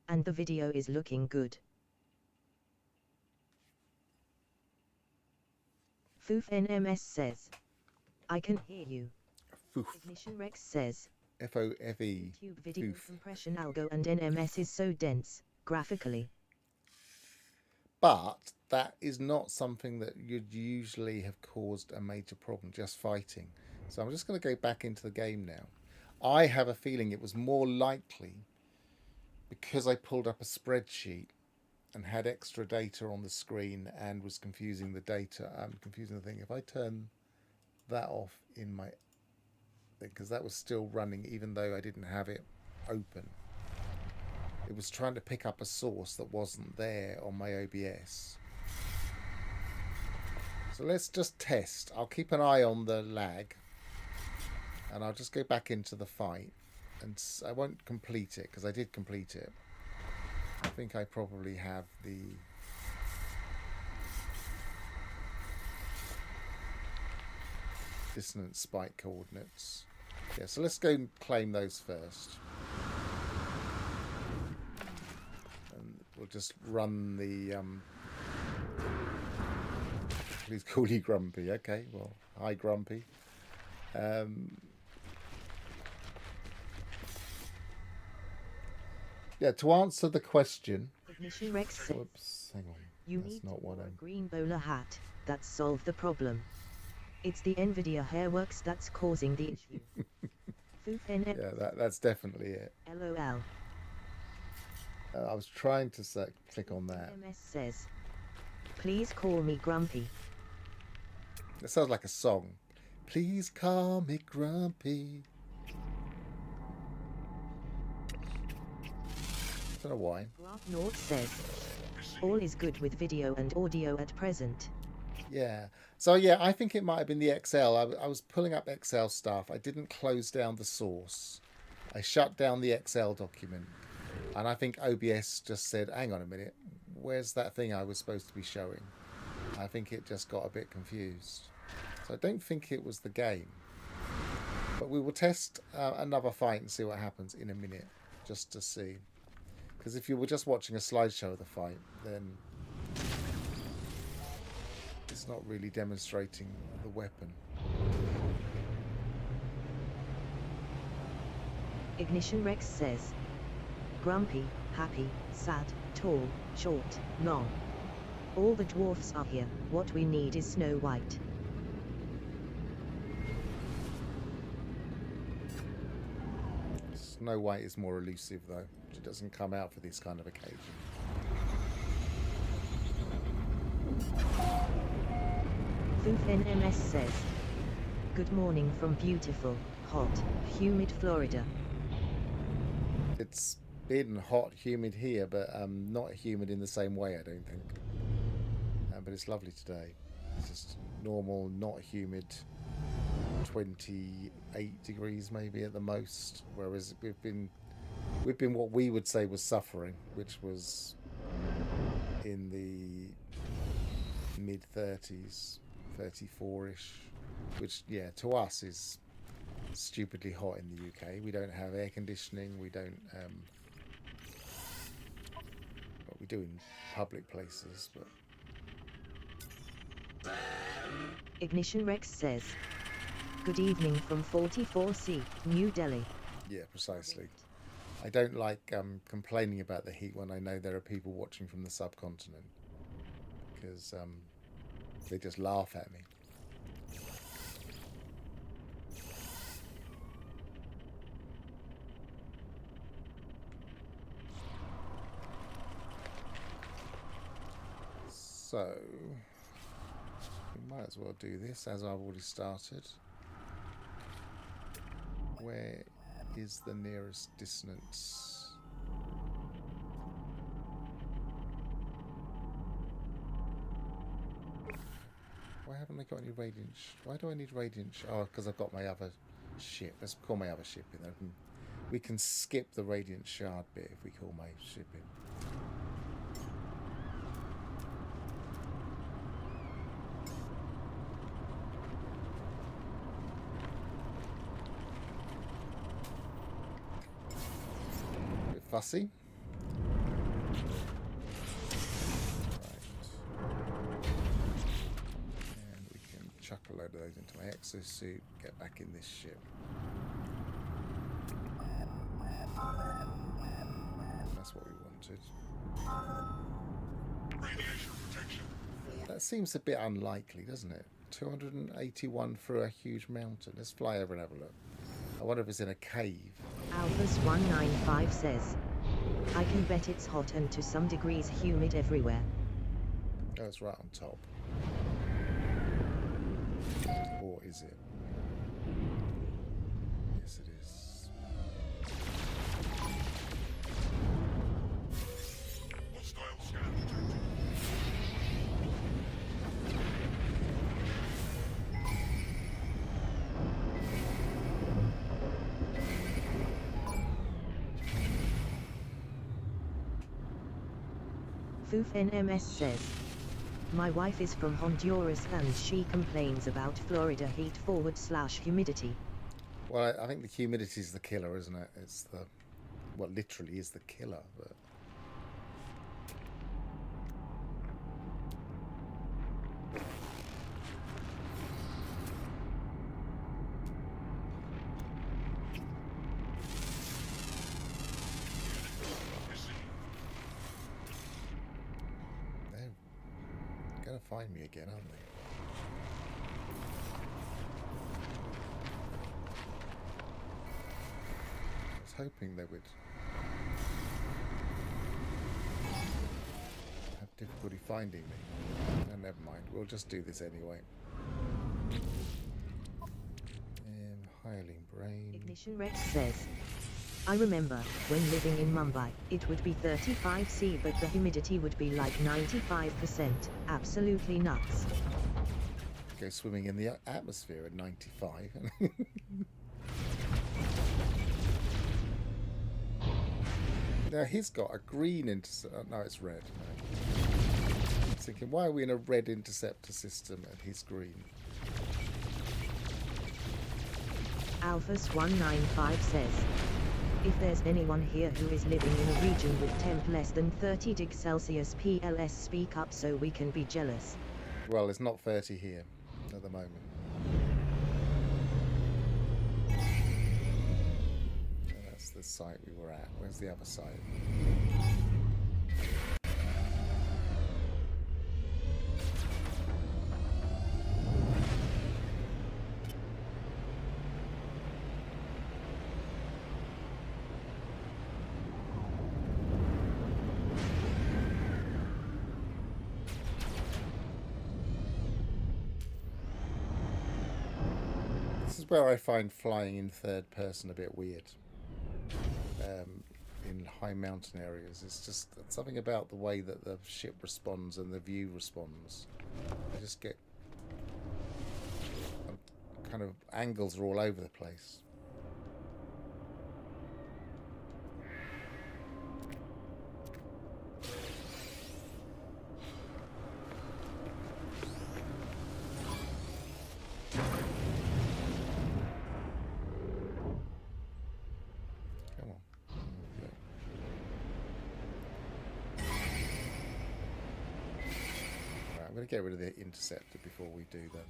and the video is looking good. Foof NMS says, I can hear you. Foof. Ignition Rex says, F-O-F-E. YouTube video Foof. compression algo and NMS is so dense, graphically. But that is not something that you'd usually have caused a major problem, just fighting. So I'm just going to go back into the game now. I have a feeling it was more likely because I pulled up a spreadsheet and had extra data on the screen and was confusing the data. I'm confusing the thing. If I turn that off in my thing, because that was still running even though I didn't have it open. It was trying to pick up a source that wasn't there on my OBS. So let's just test. I'll keep an eye on the lag. And I'll just go back into the fight. And I won't complete it, because I did complete it. I think I probably have the... dissonance spike coordinates. Yeah, so let's go and claim those first. And we'll just run the... Please call you Grumpy. Okay, well, hi Grumpy. Yeah, to answer the question... Ignition Rex says, Whoops, hang on. you That's need not what a I'm... green bowler hat. That's solved the problem. It's the NVIDIA Hairworks that's causing the issue. Foof NM. Yeah, that's definitely it. LOL. I was trying to click on that. MS says, please call me Grumpy. It sounds like a song. Please call me Grumpy. Don't know why. Graph Naught says, all is good with video and audio at present. Yeah. So yeah, I think it might have been the XL. I was pulling up XL stuff. I didn't close down the source. I shut down the XL document. And I think OBS just said, hang on a minute, where's that thing I was supposed to be showing? I think it just got a bit confused. So I don't think it was the game. But we will test another fight and see what happens in a minute, just to see. Because if you were just watching a slideshow of the fight, then it's not really demonstrating the weapon. Ignition Rex says, grumpy, happy, sad, tall, short, long. All the dwarfs are here, what we need is Snow White. Snow White is more elusive though. She doesn't come out for this kind of occasion. Foof NMS says, good morning from beautiful, hot, humid Florida. It's been hot, humid here, but not humid in the same way, I don't think. But it's lovely today. It's just normal, not humid, 28 degrees maybe at the most. Whereas we've been what we would say was suffering, which was in the mid 30s, 34ish, which yeah, to us is stupidly hot in the UK. We don't have air conditioning. We don't. Well, we do in public places, but. Ignition Rex says, good evening from 44C, New Delhi. Yeah, precisely. I don't like complaining about the heat when I know there are people watching from the subcontinent, because they just laugh at me. So, we might as well do this, as I've already started. Where is the nearest dissonance? Why haven't I got any radiant? Why do I need radiant? Oh, because I've got my other ship. Let's call my other ship in. We can skip the radiant shard bit if we call my ship in. Fussy. Right. And we can chuck a load of those into my exosuit, get back in this ship. That's what we wanted. Radiation protection. That seems a bit unlikely, doesn't it? 281 through a huge mountain. Let's fly over and have a look. I wonder if it's in a cave. Alphas 195 says, I can bet it's hot and to some degrees humid everywhere. Oh, it's right on top. Or is it? Yes, it is. Hostile scan detected. Foof NMS says, my wife is from Honduras and she complains about Florida heat / humidity. Well, I think the humidity is the killer, isn't it? It's the, well, literally is the killer, but. They're gonna find me again, aren't they? I was hoping they would have difficulty finding me. No, never mind. We'll just do this anyway. Hiling brain. Ignition Rex says, I remember, when living in Mumbai, it would be 35°C but the humidity would be like 95%. Absolutely nuts. Go swimming in the atmosphere at 95. Now he's got a green interceptor. No, it's red. No. I'm thinking, why are we in a red interceptor system and he's green? Alphas195 says, if there's anyone here who is living in a region with temp less than 30 degrees Celsius PLS, speak up so we can be jealous. Well, it's not 30 here at the moment. That's the site we were at. Where's the other site? This is where I find flying in third person a bit weird. In high mountain areas, it's just something about the way that the ship responds and the view responds. I just get kind of angles are all over the place. I'm going to get rid of the interceptor before we do that.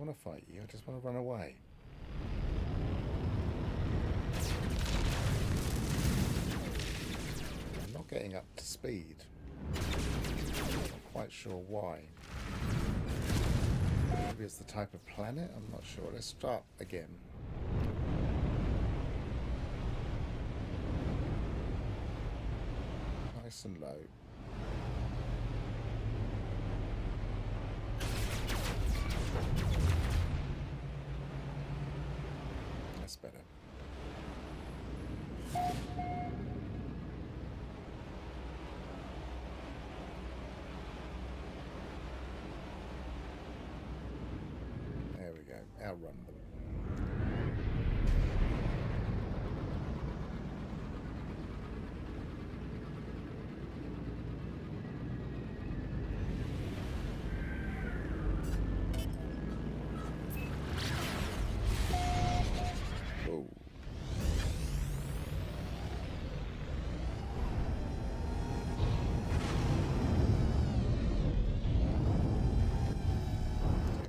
I fight you, I just want to run away. I'm not getting up to speed. Not quite sure why. Maybe it's the type of planet, I'm not sure. Let's start again. Nice and low. Better. There we go. Outrun them.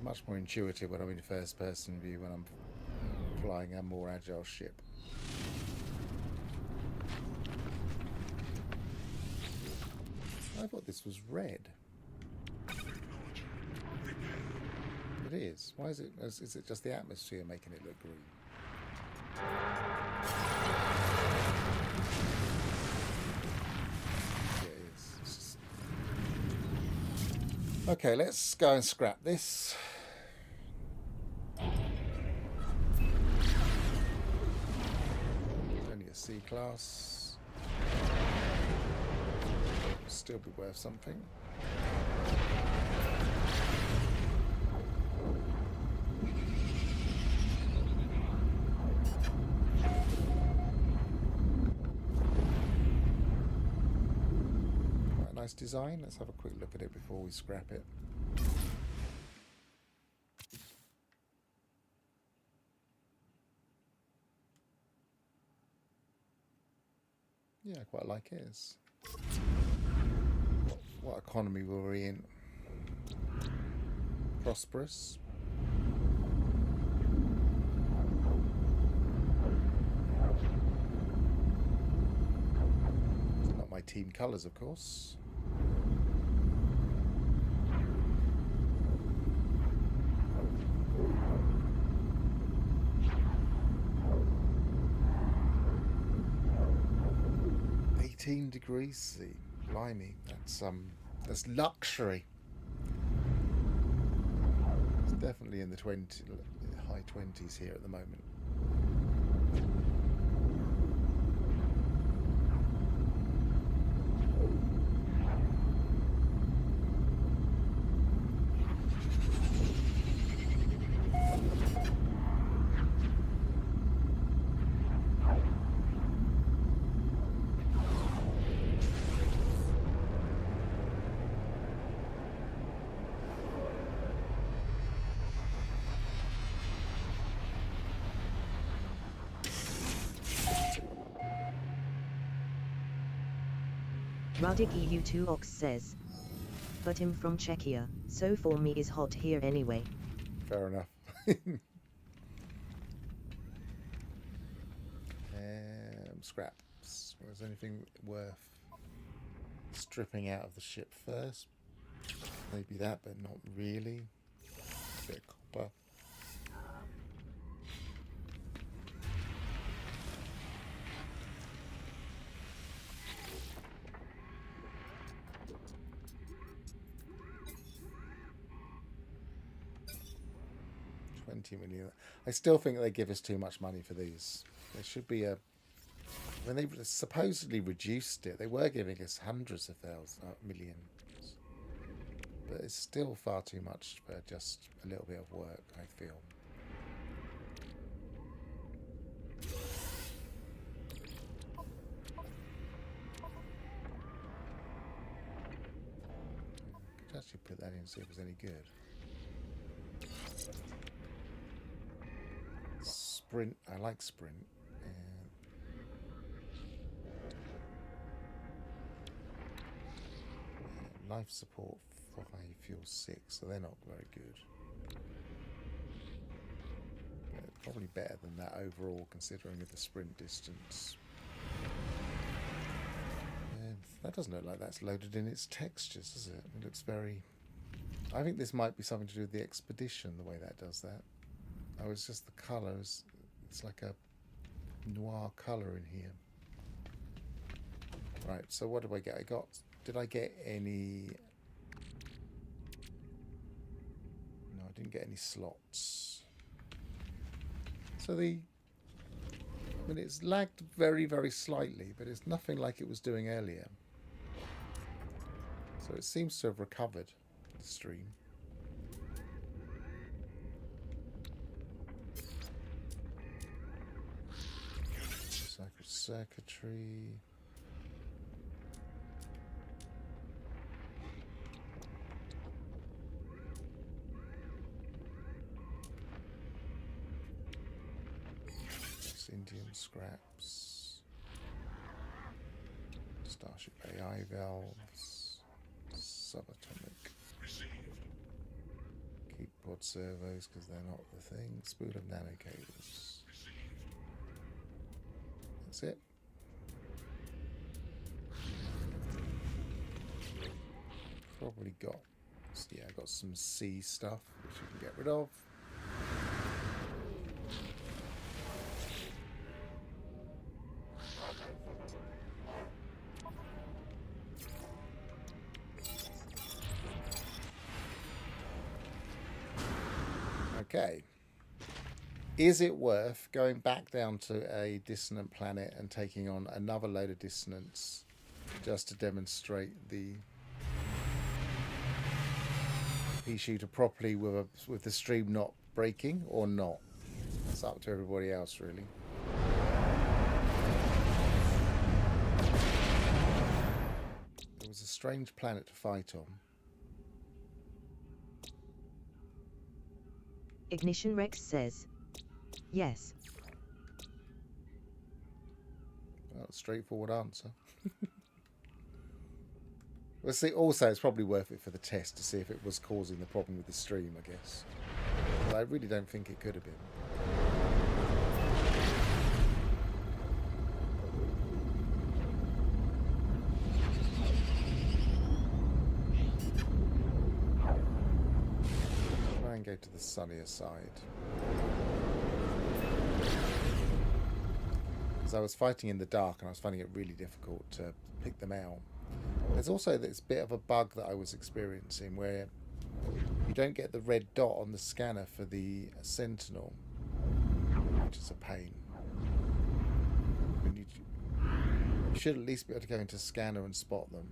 Much more intuitive when I'm in first person view when I'm flying a more agile ship. I thought this was red. It is. Why is it? Is it just the atmosphere making it look green? Yeah, it is. It's just... Okay, let's go and scrap this. Only a C class. Still be worth something. nice design. Let's have a quick look at it before we scrap it. Yeah, I quite like it. What economy were we in? Prosperous. It's not my team colours, of course. Degrees C. Blimey, that's luxury. It's definitely in the high 20s here at the moment. Rudik EU2 Ox says, but him from Czechia, so for me is hot here anyway. Fair enough. Scraps. Was anything worth stripping out of the ship first? Maybe that, but not really. A bit of copper. $20 million. I still think they give us too much money for these. There should be a... When they supposedly reduced it, they were giving us hundreds of millions. But it's still far too much for just a little bit of work, I feel. Could actually put that in and see if it's any good. Sprint, I like sprint. Life support 5, fuel 6, so they're not very good. Probably better than that overall, considering the sprint distance. And that doesn't look like that's loaded in its textures, does it? It looks very... I think this might be something to do with the expedition, the way that does that. Oh, it's just the colours. It's like a noir colour in here. Right, so what do I get? Did I get any... No, I didn't get any slots. So I mean, it's lagged very, very slightly, but it's nothing like it was doing earlier. So it seems to have recovered the stream. Sacred circuitry. Indian scraps, Starship AI valves, subatomic, keep pod servos because they're not the thing, spool of nano cables. That's it. Probably got, yeah, I got some C stuff which you can get rid of. Okay, is it worth going back down to a dissonant planet and taking on another load of dissonance just to demonstrate the pea shooter properly with the stream not breaking or not? That's up to everybody else, really. There was a strange planet to fight on. Ignition Rex says, yes. Well, straightforward answer. We'll see. Also, it's probably worth it for the test to see if it was causing the problem with the stream, I guess. But I really don't think it could have been. Try and go to the sunnier side. Because I was fighting in the dark and I was finding it really difficult to pick them out. There's also this bit of a bug that I was experiencing where you don't get the red dot on the scanner for the sentinel, which is a pain. You should at least be able to go into scanner and spot them.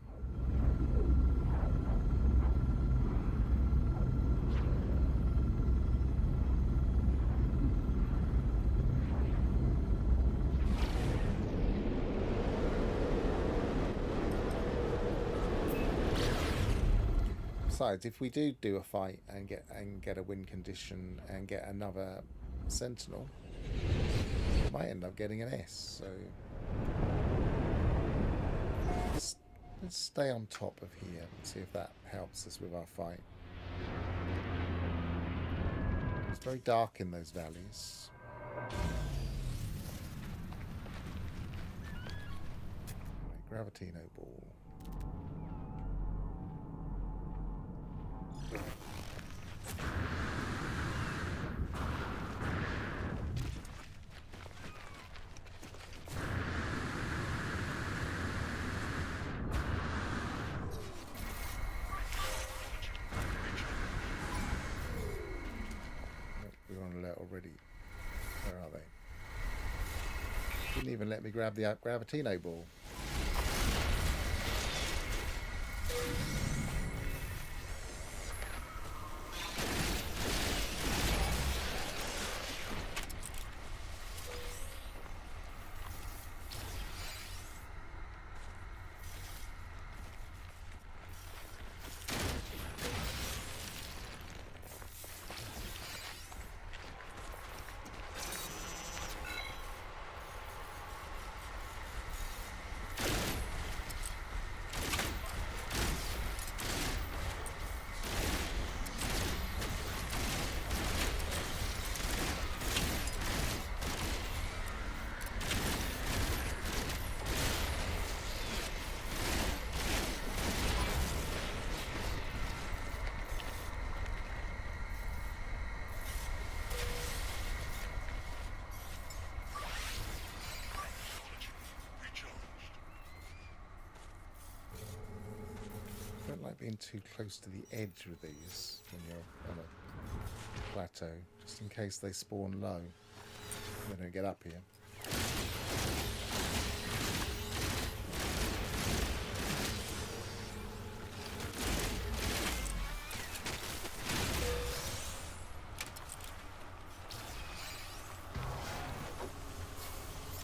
Besides, if we do a fight and get a win condition and get another sentinel, we might end up getting an S. So let's stay on top of here and see if that helps us with our fight. It's very dark in those valleys. Right, Gravitino ball. We're on alert already. Where are they? Didn't even let me grab the Gravitino ball. I don't like being too close to the edge with these when you're on a plateau, just in case they spawn low. They don't get up here.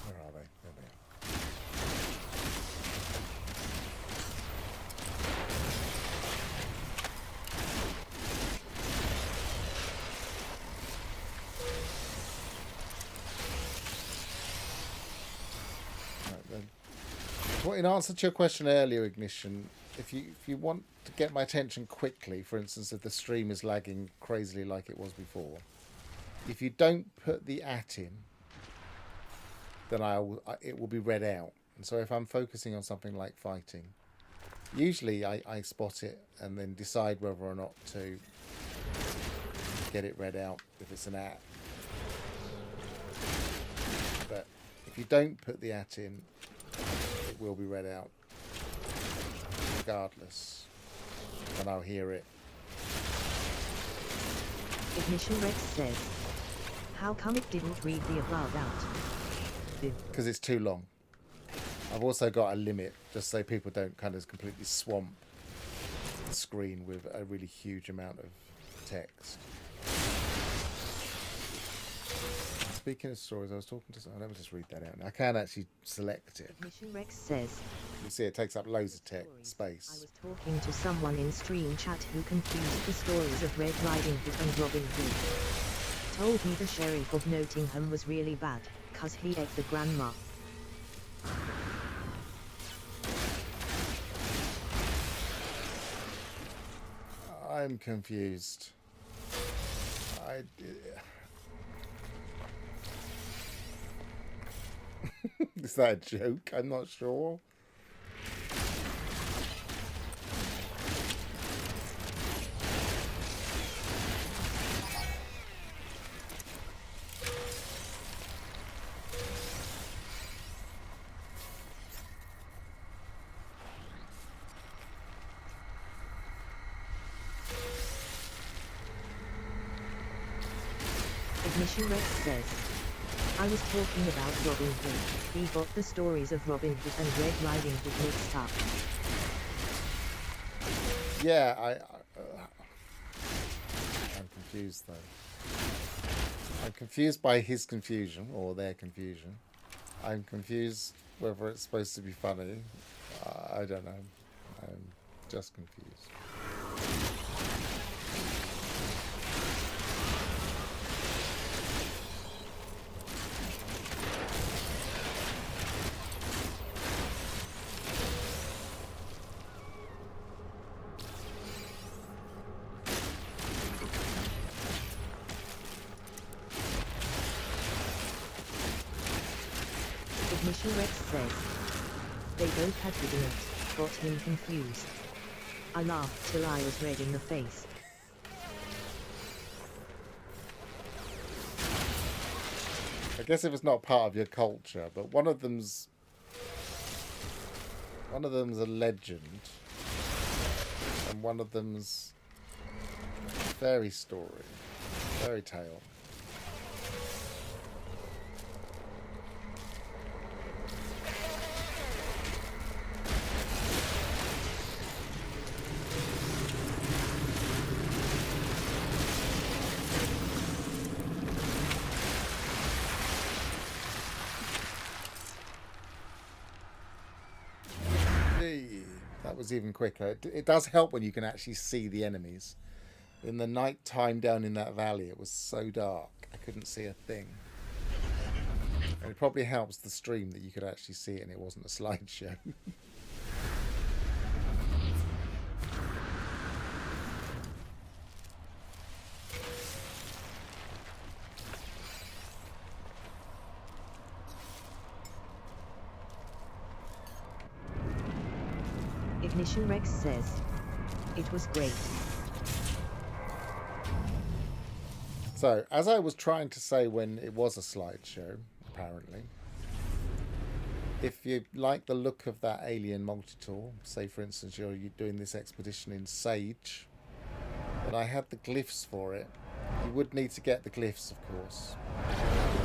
Where are they? There they are. Well, in answer to your question earlier, Ignition, if you want to get my attention quickly, for instance, if the stream is lagging crazily like it was before, if you don't put the @ in, then it will be read out. And so if I'm focusing on something like fighting, usually I spot it and then decide whether or not to get it read out if it's an @ But if you don't put the @ in, it will be read out regardless, and I'll hear it. Ignition Rex says, how come it didn't read the above out? Because it's too long. I've also got a limit, just so people don't kind of completely swamp the screen with a really huge amount of text. Speaking of stories, I was talking to someone. Let me just read that out. I can actually select it. Ignition Rex says, You see, it takes up loads of I space. was talking to someone in stream chat who confused the stories of Red Riding Hood and Robin Hood. Told me the Sheriff of Nottingham was really bad, 'cause he ate the grandma. I'm confused. Is that a joke? I'm not sure. Ignition Rex says, I was talking about Robin Hood. He got the stories of Robin Hood and Red Riding Hood mixed up. Yeah, I'm confused though. I'm confused by his confusion, or their confusion. I'm confused whether it's supposed to be funny. I don't know. I'm just confused. Ignition Rex says, they both had ignorant, got him confused. I laughed till I was red in the face. I guess if it's not part of your culture, but one of them's a legend, and one of them's fairy story, fairy tale. That was even quicker. It does help when you can actually see the enemies. In the night time down in that valley, it was so dark, I couldn't see a thing. And it probably helps the stream that you could actually see it and it wasn't a slideshow. Ignition Rex says, it was great. So, as I was trying to say when it was a slideshow, apparently, if you like the look of that alien multi-tool, say for instance you're doing this expedition in Sage, and I had the glyphs for it, you would need to get the glyphs, of course.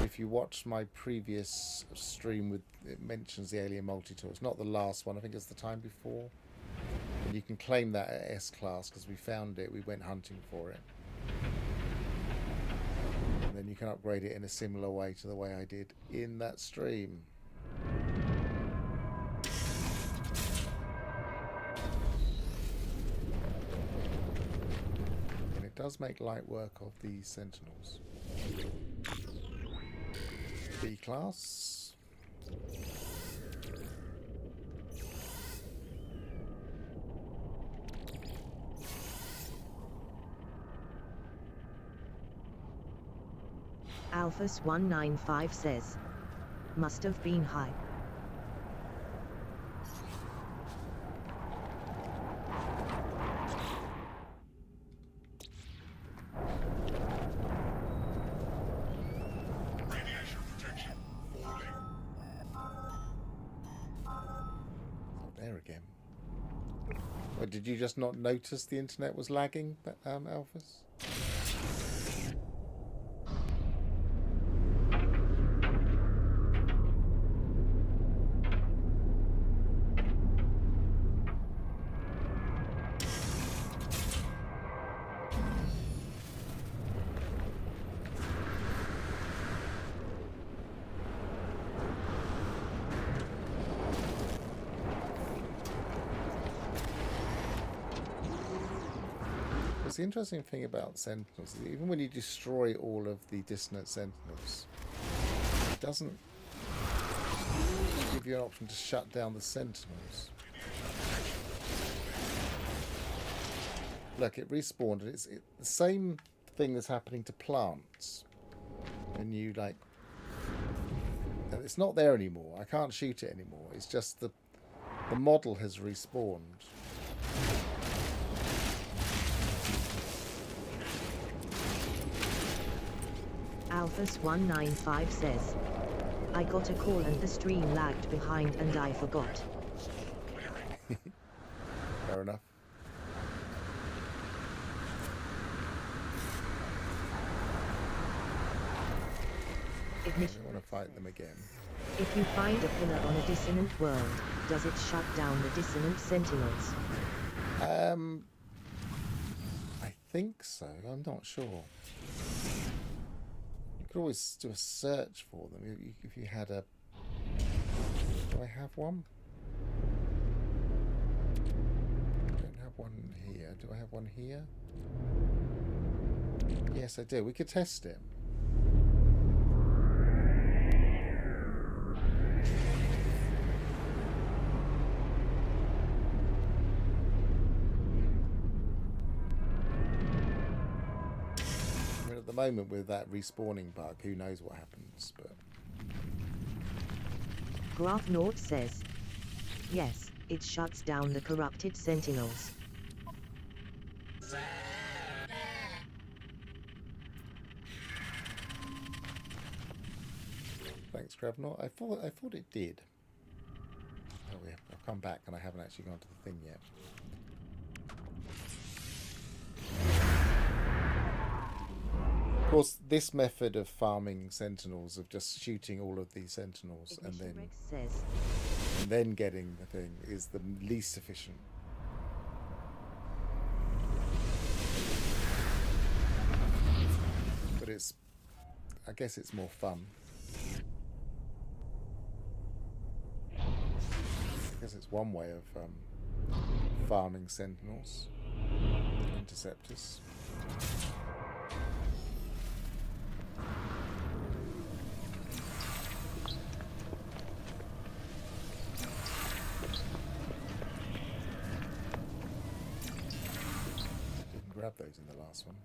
If you watch my previous stream, it mentions the alien multi-tool. It's not the last one, I think it's the time before. And you can claim that at S-Class because we found it, we went hunting for it. And then you can upgrade it in a similar way to the way I did in that stream. And it does make light work of the sentinels. B-Class. Alphas195 says, must have been high. Radiation protection falling. There again. Well, did you just not notice the internet was lagging, Alphas? the interesting thing about sentinels is even when you destroy all of the dissonant sentinels, it doesn't give you an option to shut down the sentinels. Look, it respawned, and it's the same thing that's happening to plants. And you like, and it's not there anymore. I can't shoot it anymore. It's just the model has respawned. Alphas195 says, I got a call and the stream lagged behind and I forgot. Fair enough. I Ignition. don't want to fight them again. If you find a pillar on a dissonant world, does it shut down the dissonant sentinels? I think so. I'm not sure. You could always do a search for them if you had a. Do I have one? I don't have one here. Do I have one here? Yes, I do. We could test it. At the moment with that respawning bug, who knows what happens, but Graphnort says, yes, it shuts down the corrupted sentinels. thanks, Graphnort. I thought it did. Oh yeah, I've come back and I haven't actually gone to the thing yet. Of course, this method of farming sentinels, of just shooting all of these sentinels and Ignition then Rex says, getting the thing is the least efficient. But I guess it's more fun. I guess it's one way of farming sentinels, interceptors. Grab those in the last one.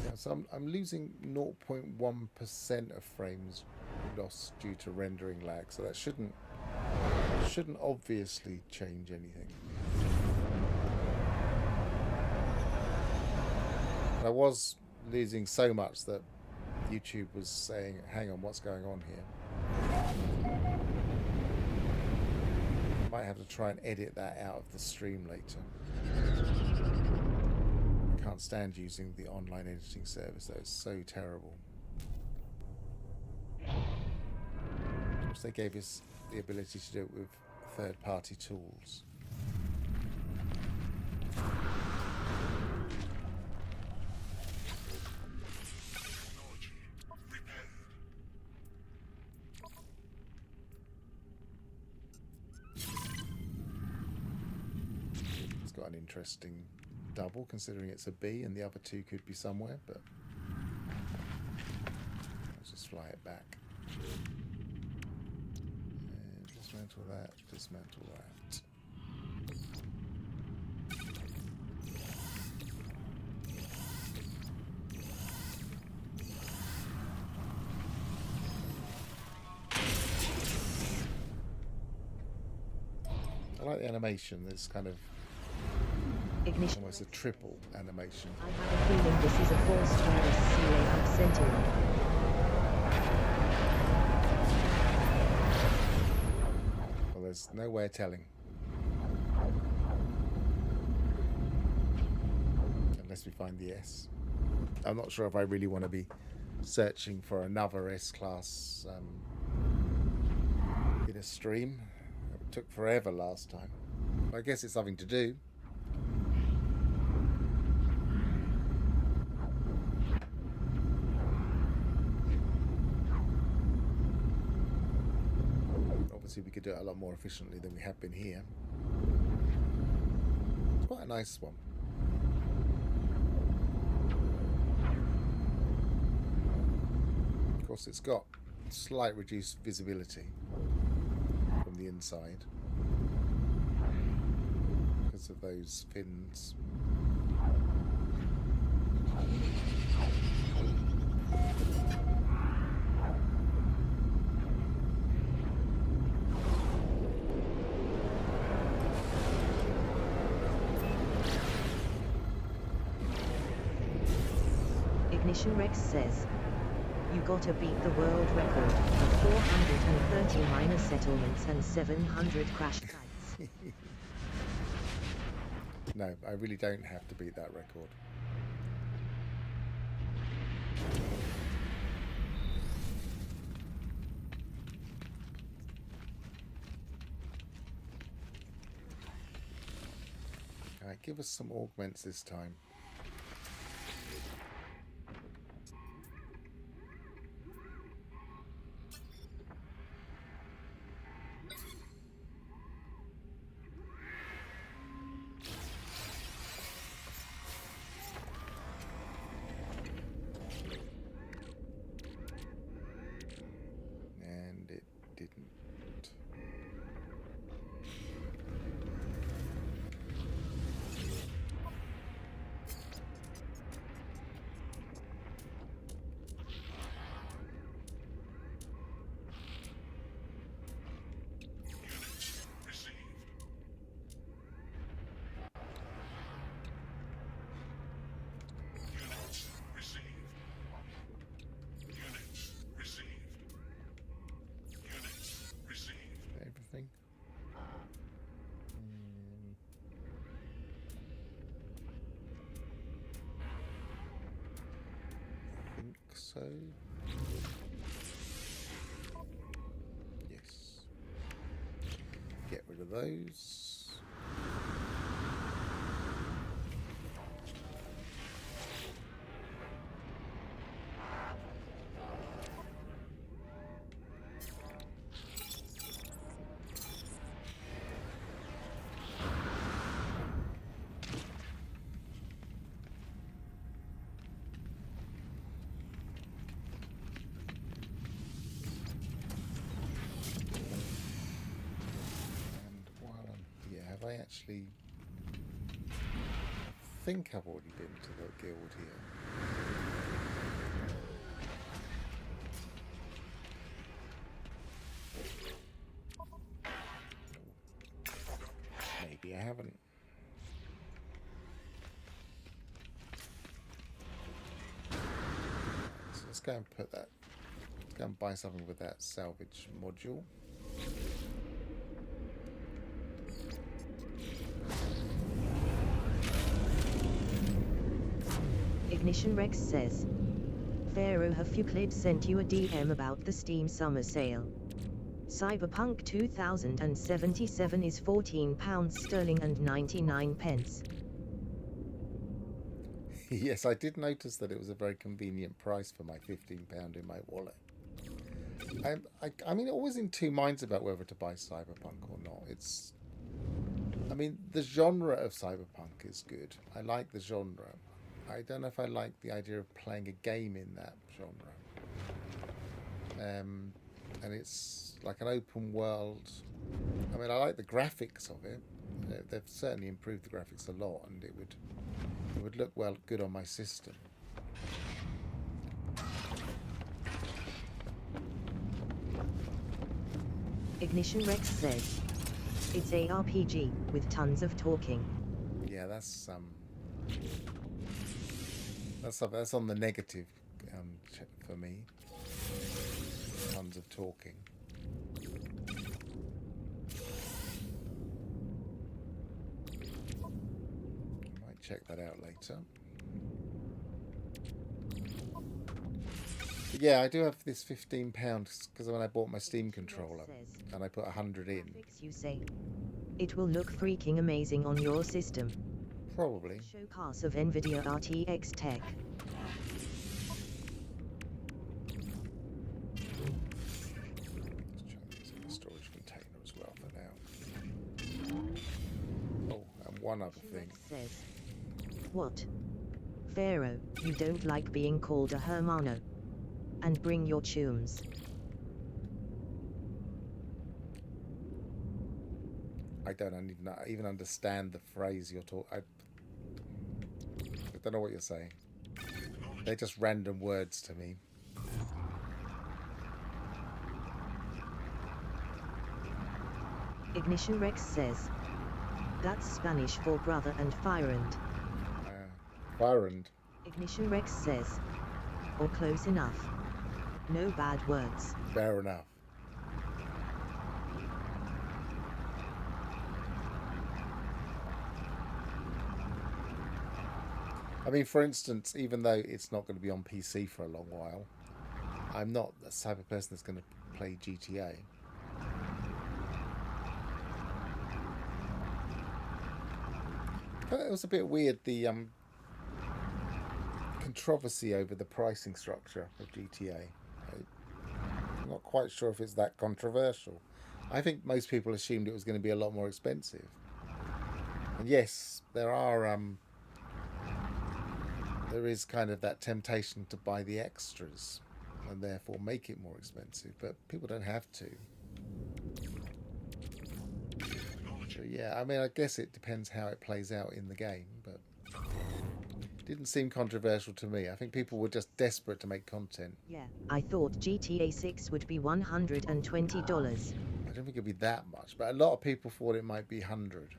Yeah, so I'm losing 0.1% of frames lost due to rendering lag, so that shouldn't obviously change anything. I was losing so much that YouTube was saying, hang on, what's going on here? Might have to try and edit that out of the stream later. I can't stand using the online editing service, though. It's so terrible. They gave us the ability to do it with third-party tools. Technology repaired. It's got an interesting double, considering it's a B and the other two could be somewhere, but let's just fly it back. Dismantle that, dismantle that. I like the animation, there's kind of Ignition. almost a triple animation. I have a feeling this is a forced virus layout sentinel. Well, there's no way of telling. Unless we find the S. I'm not sure if I really want to be searching for another S-class a stream. It took forever last time. I guess it's something to do. Obviously we could do it a lot more efficiently than we have been here. It's quite a nice one. Of course it's got slight reduced visibility from the inside because of those fins. Ignition Rex says, you gotta beat the world record of 430 minor settlements and 700 crash sites. No, I really don't have to beat that record. Alright, give us some augments this time. And it didn't. Units received. Units received. Units received. Units received. Everything. I think so. Yes. Get rid of those. And while I'm here, have I actually... I think I've already been to the guild here. Maybe I haven't. So let's go and put that. Let's go and buy something with that salvage module. Ignition Rex says, Pharaoh have Euclid sent you a DM about the Steam summer sale. Cyberpunk 2077 is £14 and 99 pence. Yes, I did notice that it was a very convenient price for my £15 in my wallet. I mean, always in two minds about whether to buy Cyberpunk or not. I mean, the genre of Cyberpunk is good. I like the genre. I don't know if I like the idea of playing a game in that genre. And it's like an open world. I mean, I like the graphics of it. They've certainly improved the graphics a lot, and it would look good on my system. Ignition Rex says, it's a RPG with tons of talking. Yeah, that's on the negative for me. Tons of talking. I might check that out later. But yeah, I do have this £15 because when I bought my Steam Ignition Rex controller says, and I put 100 in, graphics, you say? It will look freaking amazing on your system. probably. Showcase of NVIDIA RTX tech. Let's try this in the storage container as well for now. Oh, and one other Ignition thing. Rex says, what? Pharaoh, you don't like being called a hermano. And bring your tunes. I don't even understand the phrase you're talking. I don't know what you're saying. They're just random words to me. Ignition Rex says, that's Spanish for brother and firend. Firend. Ignition Rex says, or close enough. No bad words. Fair enough. I mean, for instance, even though it's not going to be on PC for a long while, I'm not the type of person that's going to play GTA. But it was a bit weird, the controversy over the pricing structure of GTA. I'm not quite sure if it's that controversial. I think most people assumed it was going to be a lot more expensive. And yes, there is kind of that temptation to buy the extras and therefore make it more expensive, but people don't have to. So yeah, I mean, I guess it depends how it plays out in the game, but it didn't seem controversial to me. I think people were just desperate to make content. Yeah, I thought GTA 6 would be $120. I don't think it'd be that much, but a lot of people thought it might be 100.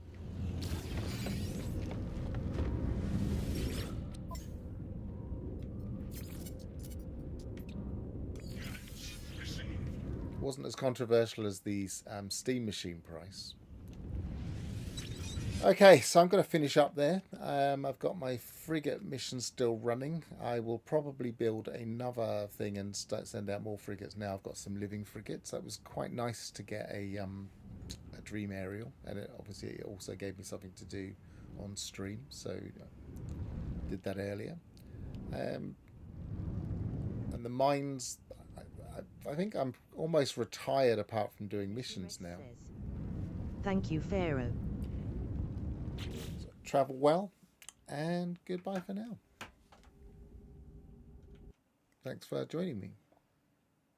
It wasn't as controversial as the Steam machine price. Okay, so I'm going to finish up there. I've got my frigate mission still running. I will probably build another thing and send out more frigates now. I've got some living frigates. That was quite nice to get a dream aerial, and it also gave me something to do on stream, so I did that earlier. And the mines, I think I'm almost retired apart from doing missions now. Thank you, Pharaoh. So, travel well, and goodbye for now. Thanks for joining me.